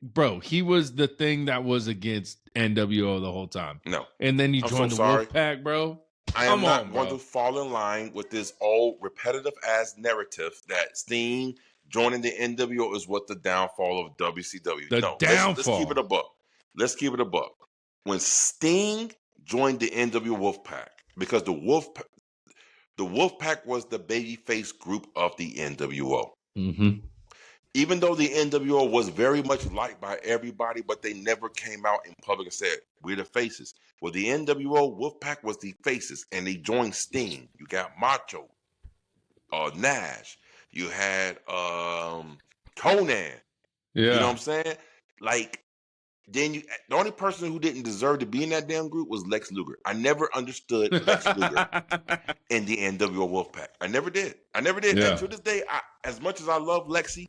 Bro, he was the thing that was against NWO the whole time. No. And then you joined the Wolfpack, bro. I am not going to fall in line with this old repetitive ass narrative that Sting joining the NWO is what the downfall of WCW. Let's keep it a buck. Let's keep it a buck. When Sting joined the NWO Wolfpack, because the Wolfpack was the babyface group of the NWO. Mm-hmm. Even though the NWO was very much liked by everybody, but they never came out in public and said, we're the faces. Well, the NWO Wolfpack was the faces, and they joined Sting. You got Macho, Nash. You had Conan. Yeah. You know what I'm saying? Like, then the only person who didn't deserve to be in that damn group was Lex Luger. I never understood Lex Luger in the NWO Wolfpack. I never did. Yeah. And to this day, as much as I love Lexi,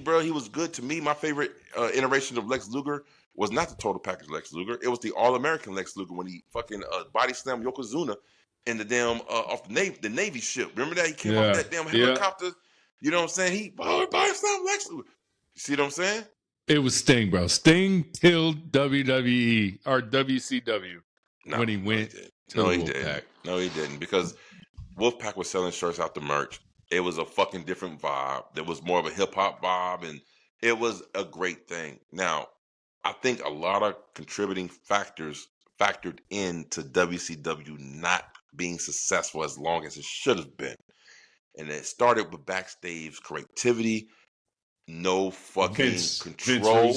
bro, he was good to me. My favorite iteration of Lex Luger was not the total package Lex Luger. It was the All-American Lex Luger when he fucking body slammed Yokozuna in the damn off the Navy ship. Remember that? He came off that damn helicopter. You know what I'm saying? He body slammed Lex Luger. You see what I'm saying? It was Sting, bro. Sting killed WWE or WCW when he went to Wolfpack. No, he didn't. Because Wolfpack was selling shirts out the merch. It was a fucking different vibe. There was more of a hip-hop vibe, and it was a great thing. Now, I think a lot of contributing factors factored into WCW not being successful as long as it should have been. And it started with backstage creativity, no fucking control.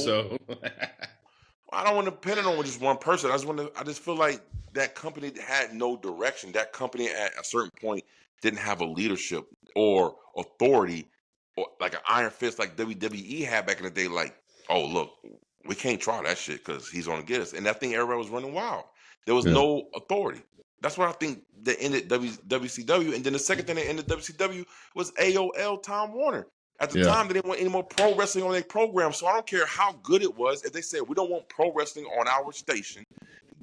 I don't want to pin it on just one person. I just feel like that company had no direction. That company at a certain point didn't have a leadership or authority or like an iron fist like WWE had back in the day. Like, oh, look, we can't try that shit because he's going to get us. And that thing, everybody was running wild. There was no authority. That's what I think that ended WCW. And then the second thing that ended WCW was AOL Time Warner. At the time, they didn't want any more pro wrestling on their program. So I don't care how good it was. If they said, we don't want pro wrestling on our station,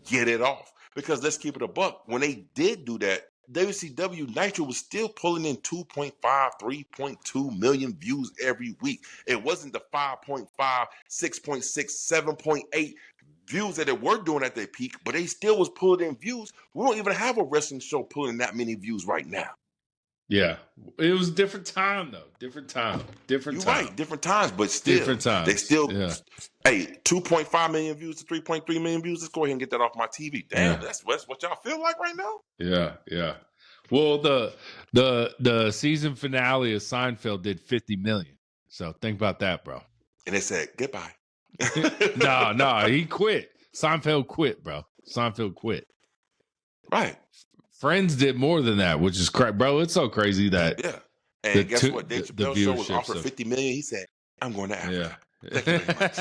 get it off. Because let's keep it a buck. When they did do that, WCW Nitro was still pulling in 2.5, 3.2 million views every week. It wasn't the 5.5, 6.6, 7.8 views that they were doing at their peak, but they still was pulling in views. We don't even have a wrestling show pulling that many views right now. Yeah, it was a different time though. Different time. You're right, different times, but still, different times. They still, hey, 2.5 million views to 3.3 million views. Let's go ahead and get that off my TV. Damn, that's what y'all feel like right now. Yeah. Well, the season finale of Seinfeld did 50 million. So think about that, bro. And they said goodbye. No, he quit. Seinfeld quit, bro. Seinfeld quit. Right. Friends did more than that, which is crazy, bro. It's so crazy that And guess what? Dave Chappelle's show was offered 50 million. He said, "I'm going to Africa." Thank you very much.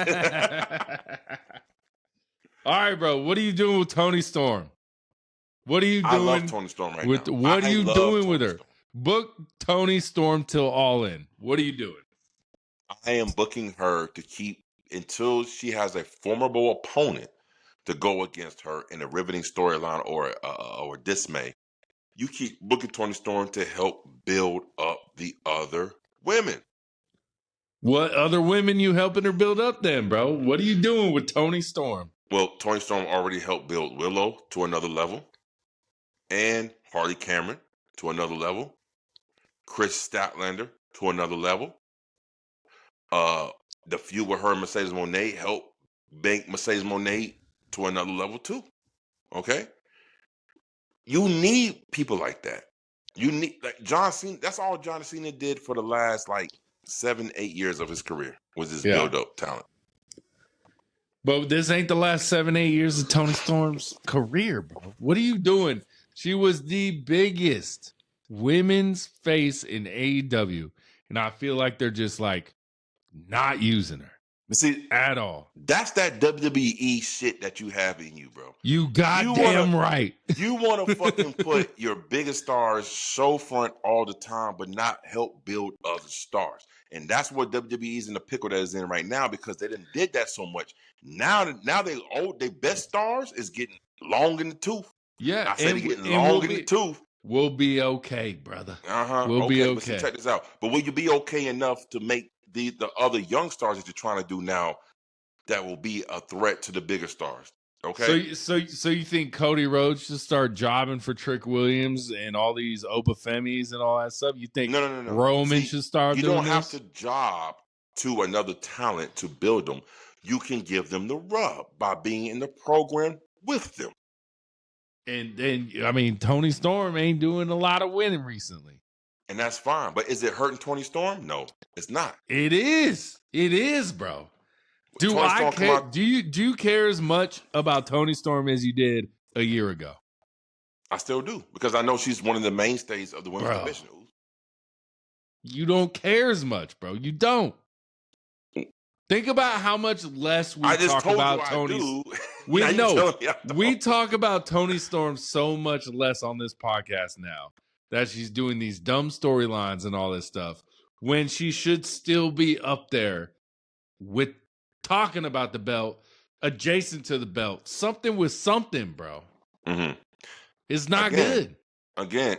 All right, bro. What are you doing with Toni Storm? What are you doing? I love Toni Storm right now. What are you doing with her? Book Toni Storm till Allin. What are you doing? I am booking her to keep until she has a formidable opponent to go against her in a riveting storyline or dismay. You keep booking Toni Storm to help build up the other women. What other women you helping her build up then, bro? What are you doing with Toni Storm? Well, Toni Storm already helped build Willow to another level, and Harley Cameron to another level, Chris Statlander to another level. The feud with her and Mercedes Monet helped bank Mercedes Monet to another level too. Okay? You need people like that. You need like John Cena. That's all John Cena did for the last 7, 8 years of his career was his build-up talent. But this ain't the last 7, 8 years of Toni Storm's career, bro. What are you doing? She was the biggest women's face in AEW. And I feel like they're just like not using her. See, at all. That's that WWE shit that you have in you, bro. You goddamn right. You want to fucking put your biggest stars show front all the time, but not help build other stars. And that's what WWE's in the pickle that is in right now, because they didn't did that so much. Now they best stars is getting long in the tooth. Yeah, I said getting long in the tooth. We'll be okay, brother. We'll be okay. But see, check this out. But will you be okay enough to make the other young stars that you're trying to do now that will be a threat to the bigger stars? Okay. So you think Cody Rhodes should start jobbing for Trick Williams and all these Obafemis and all that stuff? You think no. Roman should start doing this? You don't have to job to another talent to build them. You can give them the rub by being in the program with them. And then, I mean, Toni Storm ain't doing a lot of winning recently. And that's fine. But is it hurting Toni Storm? No, it's not. It is. It is, bro. Do I care? Do you care as much about Toni Storm as you did a year ago? I still do, because I know she's one of the mainstays of the women's division. You don't care as much, bro. You don't. Think about how much less we talk about Toni. We talk about Toni Storm so much less on this podcast now that she's doing these dumb storylines and all this stuff, when she should still be up there with talking about the belt, adjacent to the belt, something with something, bro. Mm-hmm. It's not good. Again,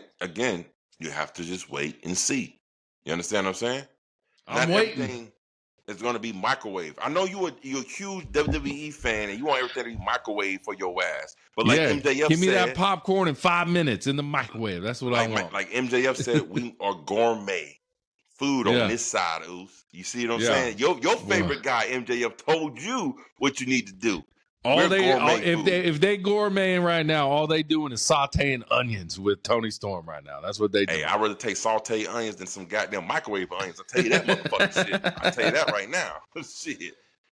you have to just wait and see. You understand what I'm saying? I'm waiting. Everything is going to be microwave. I know you're a huge WWE fan and you want everything to be microwave for your ass. But like MJF give me that popcorn in 5 minutes in the microwave. That's what I want. Like MJF said, we are gourmet food on this side, Oos. You see what I'm saying? Your favorite guy, MJF, told you what you need to do. If they gourmeting right now, all they doing is sauteing onions with Toni Storm right now. That's what they do. Hey, I'd rather take sauteed onions than some goddamn microwave onions. I'll tell you that motherfucking shit. I'll tell you that right now. Shit.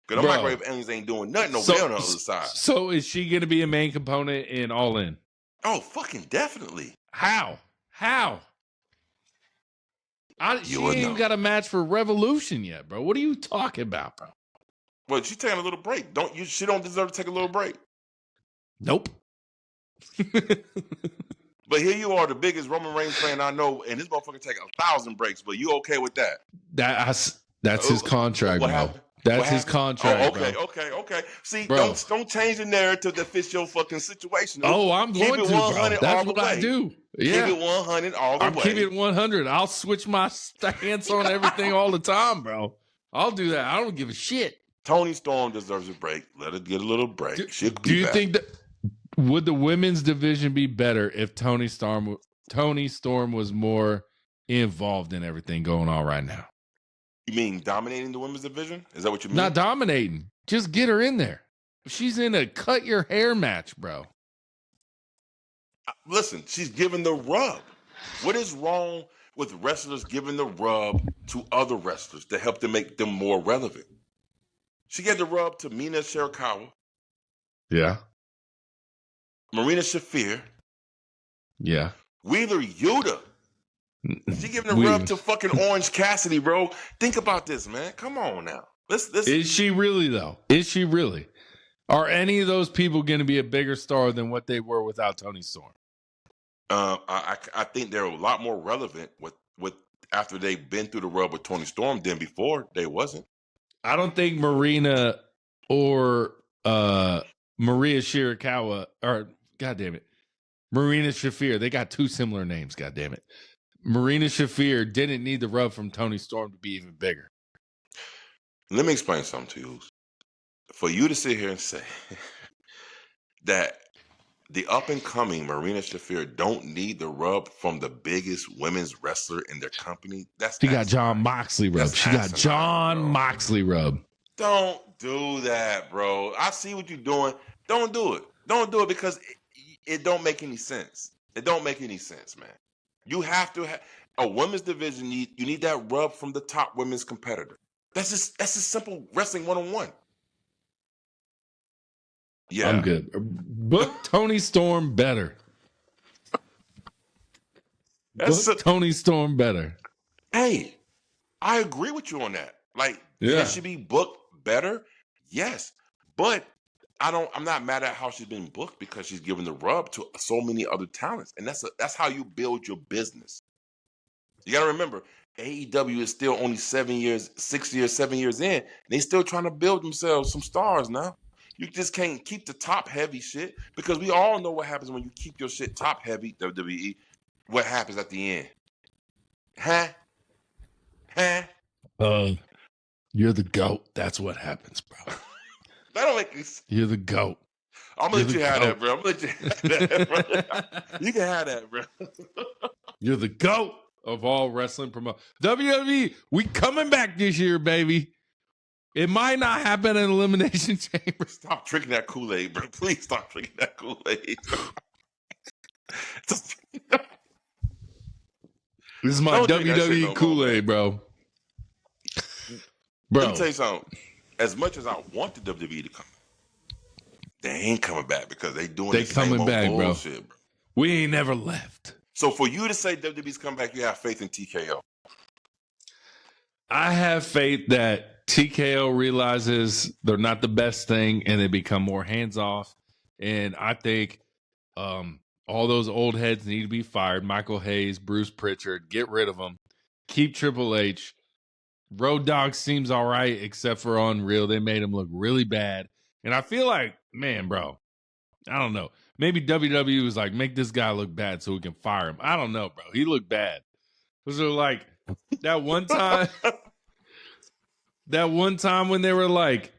Because the microwave onions ain't doing nothing over there on the other side. So is she going to be a main component in Allin? Oh, fucking definitely. How? She ain't even got a match for Revolution yet, bro. What are you talking about, bro? Well, she's taking a little break. She don't deserve to take a little break. Nope. But here you are, the biggest Roman Reigns fan I know, and this motherfucker take 1,000 breaks. But you okay with that? That's his contract, bro. That's his contract. Okay. See, don't change the narrative that fits your fucking situation. Oh, I'm going to, bro. That's what I do. Yeah. Keep it 100 all the way. I'm keeping it 100. I'll switch my stance on everything all the time, bro. I'll do that. I don't give a shit. Toni Storm deserves a break. Let her get a little break. Do you think that would the women's division be better if Toni Storm was more involved in everything going on right now? You mean dominating the women's division? Is that what you mean? Not dominating. Just get her in there. She's in a cut your hair match, bro. Listen, she's giving the rub. What is wrong with wrestlers giving the rub to other wrestlers to help them make them more relevant? She gave the rub to Mina Shirakawa. Yeah. Marina Shafir. Yeah. Wheeler Yuta. She giving the rub to fucking Orange Cassidy, bro. Think about this, man. Come on now. Is she really, though? Is she really? Are any of those people going to be a bigger star than what they were without Toni Storm? I think they're a lot more relevant with after they've been through the rub with Toni Storm than before they wasn't. I don't think Marina or Maria Shirakawa or Marina Shafir. They got two similar names. Goddamn it. Marina Shafir didn't need the rub from Toni Storm to be even bigger. Let me explain something to you. For you to sit here and say that the up-and-coming Marina Shafir don't need the rub from the biggest women's wrestler in their company, she got John Moxley rub. She got John Moxley rub. Don't do that, bro. I see what you're doing. Don't do it. Don't do it because it don't make any sense. It don't make any sense, man. You have to a women's division you need that rub from the top women's competitor. That's just simple wrestling 101. Yeah, I'm good. Book Tony Storm better. Tony Storm better. Hey, I agree with you on that. Like, can she be booked better? Yes, but I'm not mad at how she's been booked because she's given the rub to so many other talents, and that's how you build your business. You got to remember, AEW is still only 7 years in. And they still trying to build themselves some stars now. You just can't keep the top heavy shit because we all know what happens when you keep your shit top heavy, WWE. What happens at the end? Huh? You're the GOAT. That's what happens, bro. That don't make sense. You're the GOAT. I'm gonna let you have that, bro. I'm gonna let you have that, bro. You can have that, bro. You're the GOAT of all wrestling promotion. WWE, we coming back this year, baby. It might not happen in Elimination Chamber. Stop drinking that Kool-Aid, bro. Please stop drinking that Kool-Aid. This is my WWE Kool-Aid, bro. Let me tell you something. As much as I want the WWE to come, they ain't coming back because they doing the same old bullshit, bro. We ain't never left. So for you to say WWE's come back, you have faith in TKO. I have faith that TKO realizes they're not the best thing and they become more hands-off. And I think all those old heads need to be fired. Michael Hayes, Bruce Pritchard, get rid of them. Keep Triple H. Road Dogg seems all right, except for Unreal. They made him look really bad. And I feel like, man, bro, I don't know. Maybe WWE was like, make this guy look bad so we can fire him. I don't know, bro. He looked bad. Was it like that one time? That one time when they were like,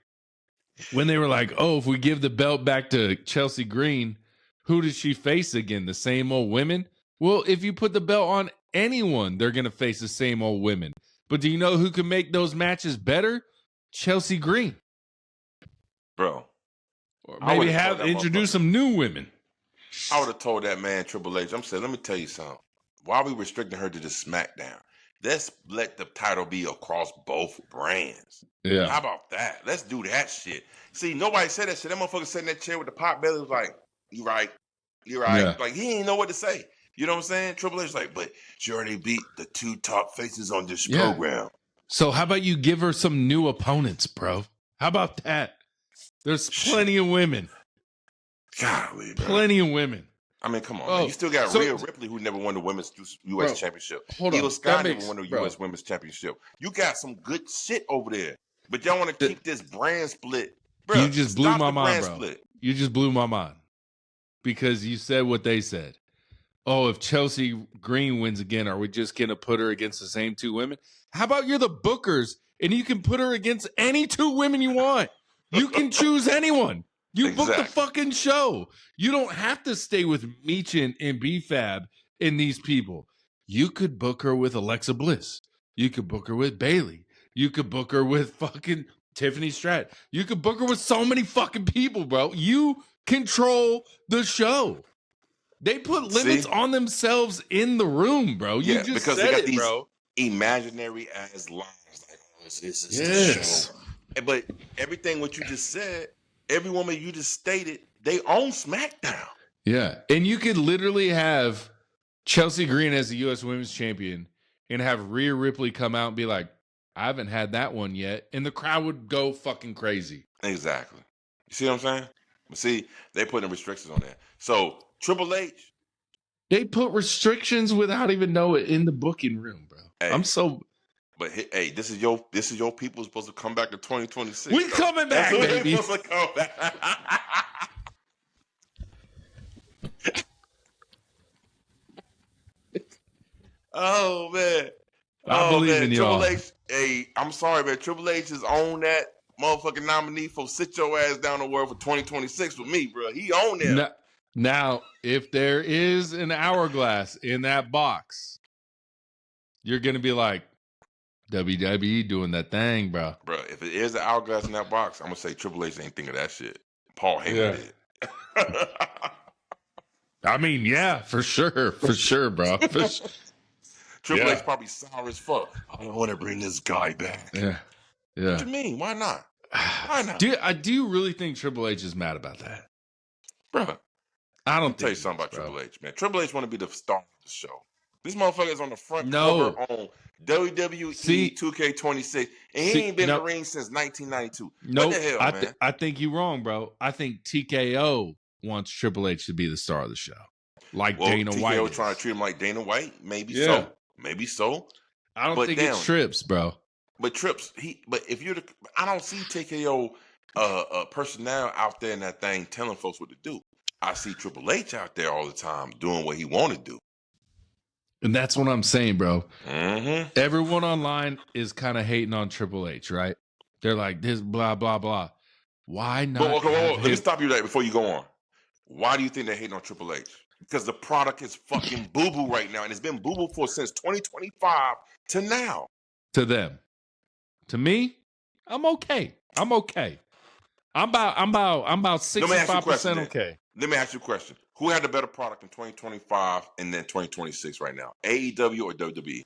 oh, if we give the belt back to Chelsea Green, who does she face again? The same old women? Well, if you put the belt on anyone, they're going to face the same old women. But do you know who can make those matches better? Chelsea Green. Bro. Or maybe introduce some new women. I would have told that man, Triple H, I'm saying, let me tell you something. Why are we restricting her to just SmackDown? Let's let the title be across both brands. Yeah. How about that? Let's do that shit. See, nobody said that shit. That motherfucker sitting in that chair with the pot belly was like, you right. Yeah. Like, he didn't know what to say. You know what I'm saying? Triple H's like, but she already beat the two top faces on this program. So how about you give her some new opponents, bro? How about that? There's plenty of women. Golly, bro. Plenty of women. I mean, come on, man. You still got Rhea Ripley, who never won the Women's U.S. Championship. Heelz Sky never won the U.S. Women's Championship. You got some good shit over there. But y'all want to keep this brand split. Bro, you just blew my mind, bro. Split. You just blew my mind. Because you said what they said. Oh, if Chelsea Green wins again, are we just going to put her against the same two women? How about you're the bookers and you can put her against any two women you want? You can choose anyone. You book the fucking show. You don't have to stay with Meechin and B-Fab and these people. You could book her with Alexa Bliss. You could book her with Bayley. You could book her with fucking Tiffany Stratton. You could book her with so many fucking people, bro. You control the show. They put limits on themselves in the room, bro. You just because said they got these imaginary ass lines like, oh, this is the show. But everything what you just said, every woman you just stated, they own SmackDown. Yeah. And you could literally have Chelsea Green as the U.S. Women's Champion and have Rhea Ripley come out and be like, I haven't had that one yet. And the crowd would go fucking crazy. Exactly. You see what I'm saying? But see, they putting restrictions on that. So Triple H. They put restrictions without even knowing it in the booking room, bro. Hey, But hey, this is your people supposed to come back to 2026. We coming back, baby. Supposed to come back. Oh man. I believe in y'all. Triple H, hey, I'm sorry, man. Triple H is on that motherfucking nominee for sit your ass down the world for 2026 with me, bro. He on there. Now, if there is an hourglass in that box, you're going to be like, WWE doing that thing, bro. Bro, if it is an hourglass in that box, I'm going to say Triple H ain't thinking of that shit. Paul Heyman did. I mean, yeah, for sure. For sure, bro. Triple H probably sour as fuck. I don't want to bring this guy back. Yeah. What you mean? Why not? Why not? Do you really think Triple H is mad about that? Bro, I don't Let me tell you something about Triple H, man. Triple H want to be the star of the show. This motherfucker's on the front cover on WWE 2K26, and he ain't been in the ring since 1992. What the hell, man? I think you're wrong, bro. I think TKO wants Triple H to be the star of the show, Dana White. TKO trying to treat him like Dana White, maybe so. Maybe so. I don't think it's Trips, bro. But Trips, I don't see TKO personnel out there in that thing telling folks what to do. I see Triple H out there all the time doing what he want to do. And that's what I'm saying, bro. Mm-hmm. Everyone online is kind of hating on Triple H, right? They're like, this blah, blah, blah. Why not? Let me stop you there before you go on. Why do you think they're hating on Triple H? Because the product is fucking boo-boo right now, and it's been boo-boo since 2025 to now. To them. To me, I'm okay. I'm about 65% okay. Let me ask you a question. Who had the better product in 2025 and then 2026 right now? AEW or WWE?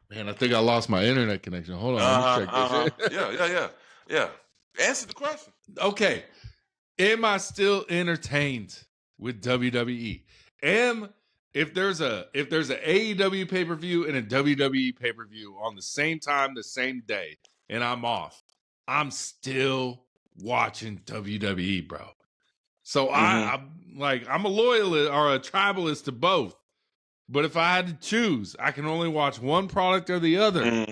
Man, I think I lost my internet connection. Hold on, let me check this. Yeah. Answer the question. Okay. Am I still entertained with WWE? If there's a AEW pay-per-view and a WWE pay-per-view on the same time, the same day, and I'm off, I'm still watching WWE, bro. So I'm a loyalist or a tribalist to both. But if I had to choose, I can only watch one product or the other. Mm-hmm.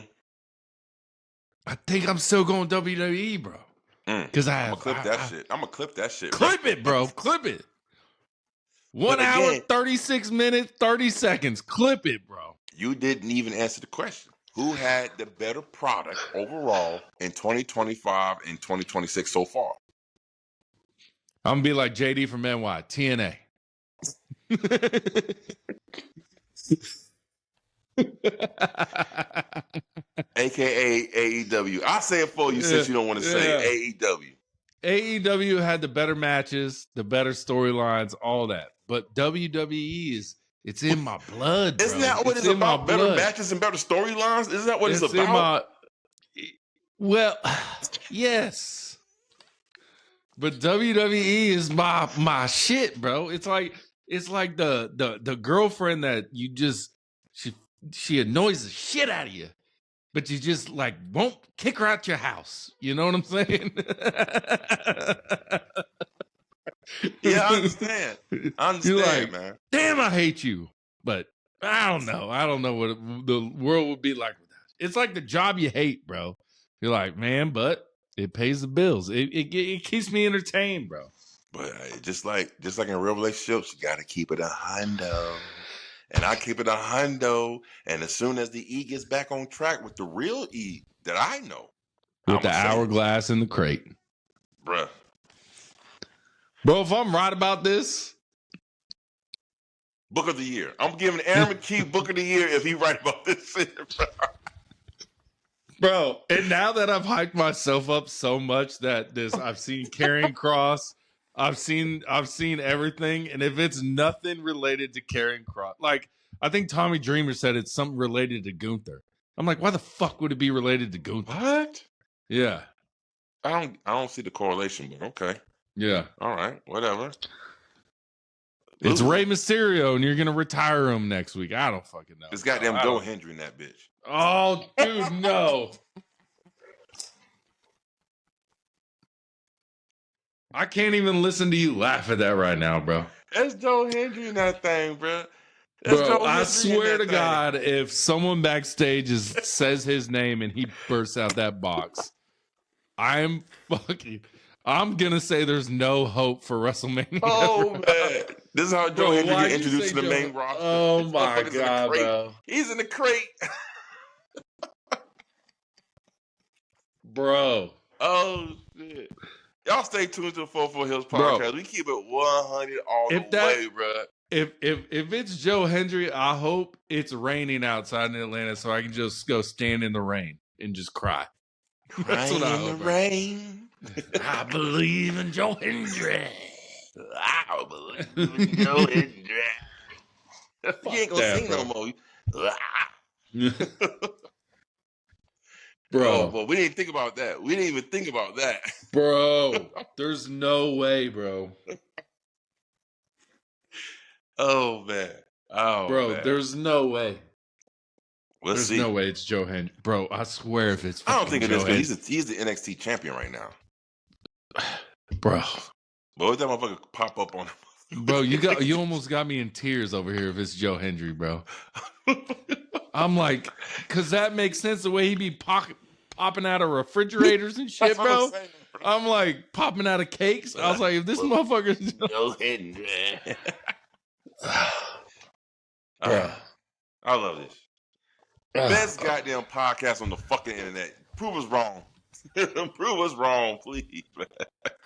I think I'm still going WWE, bro. Because I'm gonna clip that shit. I'm gonna clip that shit. Clip it, bro. Clip it. 1 hour, 36 minutes, 30 seconds. Clip it, bro. You didn't even answer the question. Who had the better product overall in 2025 and 2026 so far? I'm going to be like JD from NY, TNA. AKA AEW. I'll say it for you since you don't want to say AEW. AEW had the better matches, the better storylines, all that. But WWE it's in my blood, bro. Isn't that what it's about? Better matches and better storylines? Isn't that what it's about? Well, yes. But WWE is my shit, bro. It's like the girlfriend that you just she annoys the shit out of you, but you just won't kick her out your house. You know what I'm saying? Yeah, I understand. You're like, man. Damn, I hate you. But I don't know. I don't know what the world would be like with that. It's like the job you hate, bro. You're like, man, but it pays the bills. It keeps me entertained, bro. But just like in real relationships, you got to keep it a hundo. And I keep it a hundo. And as soon as the E gets back on track with the real E that I know. With the hourglass in the crate. Bruh. Bro, if I'm right about this. Book of the year. I'm giving Aaron McKee Book of the Year if he right about this shit, bro. Bro, and now that I've hyped myself up so much that I've seen Karrion Kross, I've seen everything, and if it's nothing related to Karrion Kross, I think Tommy Dreamer said it's something related to Gunther. I'm like, why the fuck would it be related to Gunther? What? Yeah. I don't see the correlation, but okay. Yeah. All right. Whatever. It's Rey Mysterio, and you're gonna retire him next week. I don't fucking know. It's goddamn Joe Hendry in that bitch. Oh, dude, no. I can't even listen to you laugh at that right now, bro. That's Joe Hendry in that thing, bro. Bro, I swear to God, if someone backstage says his name and he bursts out that box, I'm gonna say there's no hope for WrestleMania. Oh man, this is how Joe Hendry get introduced to the main roster. Oh my God, bro! He's in the crate, bro. Oh shit! Y'all stay tuned to the 44 Heelz podcast. Bro, we keep it 100 all the way, bro. If it's Joe Hendry, I hope it's raining outside in Atlanta so I can just go stand in the rain and just cry. That's what I hope. In the rain. I believe in Joe Hendry. I believe in Joe Hendry. You ain't gonna sing no more. Bro, but we didn't think about that. We didn't even think about that. Bro, there's no way, bro. Oh man. Oh bro, man. There's no way. There's no way it's Joe Hendry. Bro, I swear if it's I don't think it is, Joe because he's the NXT champion right now. Bro. But if that motherfucker pop up on him. Bro, you almost got me in tears over here if it's Joe Hendry, bro. I'm like, because that makes sense the way he be popping out of refrigerators and shit, bro. I'm like, popping out of cakes. I was like, if this motherfucker's Joe Hendry. I love this. Best goddamn podcast on the fucking internet. Prove us wrong. Prove us wrong, please.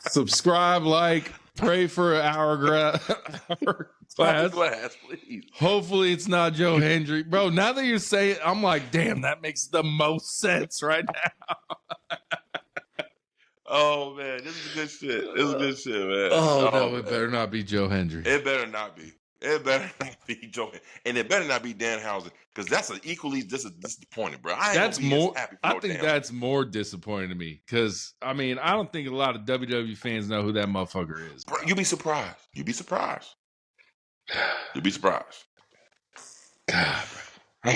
Subscribe, like, pray for an hourglass. Glass, please. Hopefully it's not Joe Hendry. Bro, now that you're saying, I'm like, damn, that makes the most sense right now. Oh, man, this is good shit. This is good shit, man. Oh no, it better not be Joe Hendry. It better not be. It better not be Joe Hendry. And it better not be Danhausen, because that's an equally disappointing, bro. That's more disappointing to me, because I mean, I don't think a lot of WWE fans know who that motherfucker is. Bro, you'd be surprised. You'd be surprised. You'd be surprised. God, bro.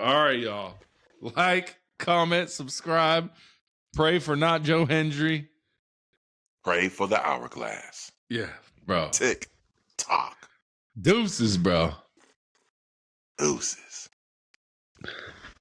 All right, y'all. Like, comment, subscribe. Pray for not Joe Hendry. Pray for the hourglass. Yeah, bro. Tick tock. Deuces, bro. Deuces.